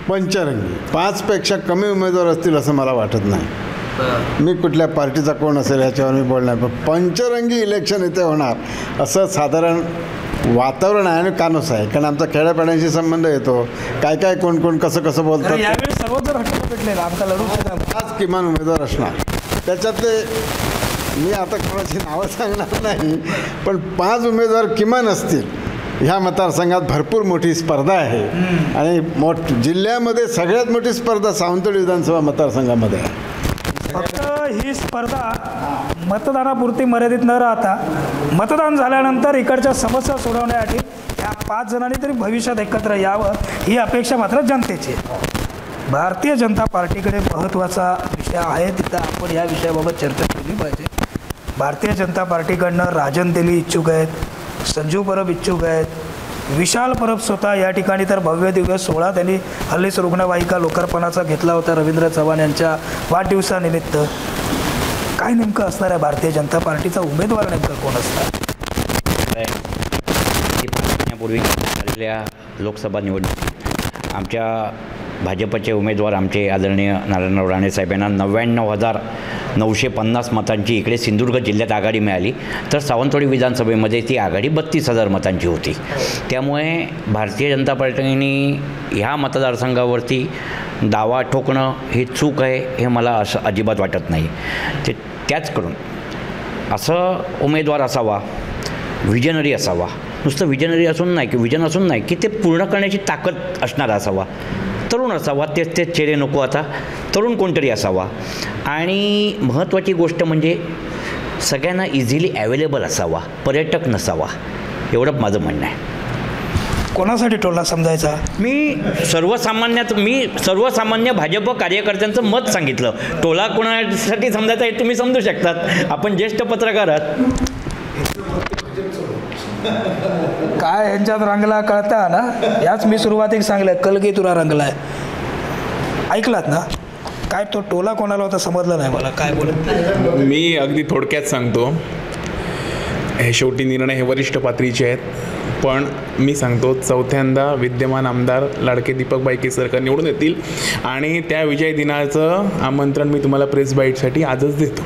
पंचरंगी 5पेक्षा कमी उमेदवार असतील असं मला वाटत नाही. मी कुठल्या पार्टीचा कोण असेल याच्यावर मी बोलणार, पण पंचरंगी इलेक्शन इथे होणार असं साधारण वातावरण आहे आणि कानूस आहे. कारण आमचा खेड्यापाड्यांशी संबंध येतो, काय काय कोण कोण कसं कसं बोलतात. यावेळी सर्व जर हट्ट भेटलेला आमचा लढू 5 किमान उमेदवार असणार. त्याच्यातले मी आता कोणाची नावं सांगणार नाही, पण 5 उमेदवार किमान असतील. ह्या मतदारसंघात भरपूर मोठी स्पर्धा आहे आणि जिल्ह्यामध्ये सगळ्यात मोठी स्पर्धा सावंतवाडी विधानसभा मतदारसंघामध्ये आहे. फक्त ही स्पर्धा मतदानापुरती मर्यादित न राहता मतदान झाल्यानंतर इकडच्या समस्या सोडवण्यासाठी या 5 जणांनी तरी भविष्यात एकत्र यावं ही अपेक्षा मात्र जनतेची आहे. भारतीय जनता पार्टीकडे महत्त्वाचा विषय आहे, तिथं आपण या विषयाबाबत चर्चा केली पाहिजे. भारतीय जनता पार्टीकडनं राजन तेली इच्छुक आहेत, संजू परब इच्छुक आहेत, विशाल परब स्वतः या ठिकाणी तर भव्य दिव्य सोहळा त्यांनी हल्लीच रुग्णवाहिका लोकार्पणाचा घेतला होता रवींद्र चव्हाण यांच्या वाढदिवसानिमित्त. काय नेमकं असणार आहे भारतीय जनता पार्टीचा उमेदवार नेमका कोण असणार? यापूर्वी झालेल्या लोकसभा निवडणुकीत आमच्या भाजपचे उमेदवार आमचे आदरणीय नारायणराव राणे साहेब यांना 99,950 मतांची इकडे सिंधुदुर्ग जिल्ह्यात आघाडी मिळाली, तर सावंतवाडी विधानसभेमध्ये ती आघाडी 32,000 मतांची होती. त्यामुळे भारतीय जनता पार्टीने ह्या मतदारसंघावरती दावा ठोकणं हे चूक आहे, हे मला असं अजिबात वाटत नाही. त्याच करून असं उमेदवार असावा, व्हिजनरी असावा. नुसतं व्हिजनरी असून नाही की विजन असून नाही की ते पूर्ण करण्याची ताकद असणारा असावा. तरुण असावा, तेच चेहरे नको आता, तरुण कोणतरी असावा. आणि महत्त्वाची गोष्ट म्हणजे सगळ्यांना इझिली ॲवेलेबल असावा, पर्यटक नसावा. एवढं माझं म्हणणं आहे. कोणासाठी टोला समजायचा? मी सर्वसामान्य भाजप कार्यकर्त्यांचं मत सांगितलं. टोला कोणासाठी समजायचा हे तुम्ही समजू शकतात. आपण ज्येष्ठ पत्रकार आहात. काय यांच्यात रंगला कळता ना, याच मी सुरुवातीक सांगलं, कलगी तुला रंगलाय. ऐकलात ना? काय तो टोला कोणाला होता समजलं नाही मला. काय बोलत? मी अगदी थोडक्यात सांगतो. हे शेवटी निर्णय हे वरिष्ठ पातळीचे आहेत, पण मी सांगतो चौथ्यांदा विद्यमान आमदार लाडके दीपकभाई केसरकर निवडून येतील आणि त्या विजय दिनाचं आमंत्रण मी तुम्हाला प्रेस बाईटसाठी आजच देतो.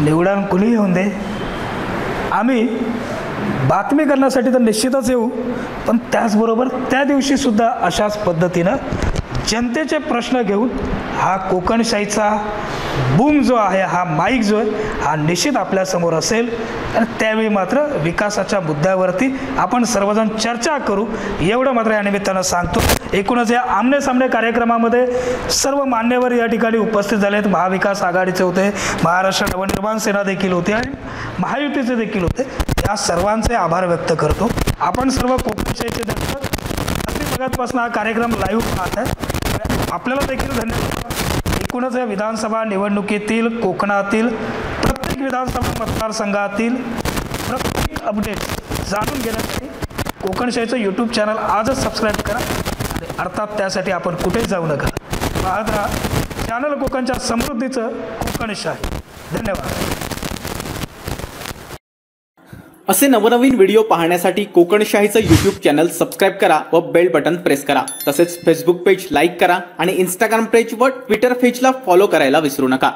निवडून कुणी येऊन दे, आम्ही बातमी करण्यासाठी तर निश्चितच येऊ, पण त्याचबरोबर त्या दिवशीसुद्धा अशाच पद्धतीनं जनतेचे प्रश्न घेऊन हा कोकणशाहीचा बूम जो आहे, हा माईक जो आहे, हा निश्चित आपल्यासमोर असेल. आणि त्यावेळी मात्र विकासाच्या मुद्द्यावरती आपण सर्वजण चर्चा करू, एवढं मात्र या निमित्तानं सांगतो. एकूणच या आमने-सामने कार्यक्रमामध्ये सर्व मान्यवर या ठिकाणी उपस्थित झाले आहेत. महाविकास आघाडीचे होते, महाराष्ट्र नवनिर्माण सेना देखील होते आणि महायुतीचे देखील होते. या सर्वांचे आभार व्यक्त करतो. आपण सर्व कोकणशाहीचे दर्शक रात्री बघतपासून हा कार्यक्रम लाईव्ह पाहत आहे, आपल्याला देखील धन्यवाद. एकूणच या विधानसभा निवडणुकीतील कोकणातील प्रत्येक विधानसभा मतदारसंघातील प्रत्येक अपडेट जाणून घेण्यासाठी कोकणशाहीचं यूट्यूब चॅनल आजच सबस्क्राईब करा आणि अर्थात त्यासाठी आपण कुठेही जाऊ नका. पाहत राहा चॅनल कोकणच्या समृद्धीचं कोकणशाही. धन्यवाद. असे नवनवीन व्हिडिओ पाहण्यासाठी कोकणशाहीचं यूट्यूब चॅनल सबस्क्राईब करा व बेल बटन प्रेस करा. तसेच फेसबुक पेज लाईक करा आणि इंस्टाग्राम पेज व ट्विटर पेजला फॉलो करायला विसरू नका.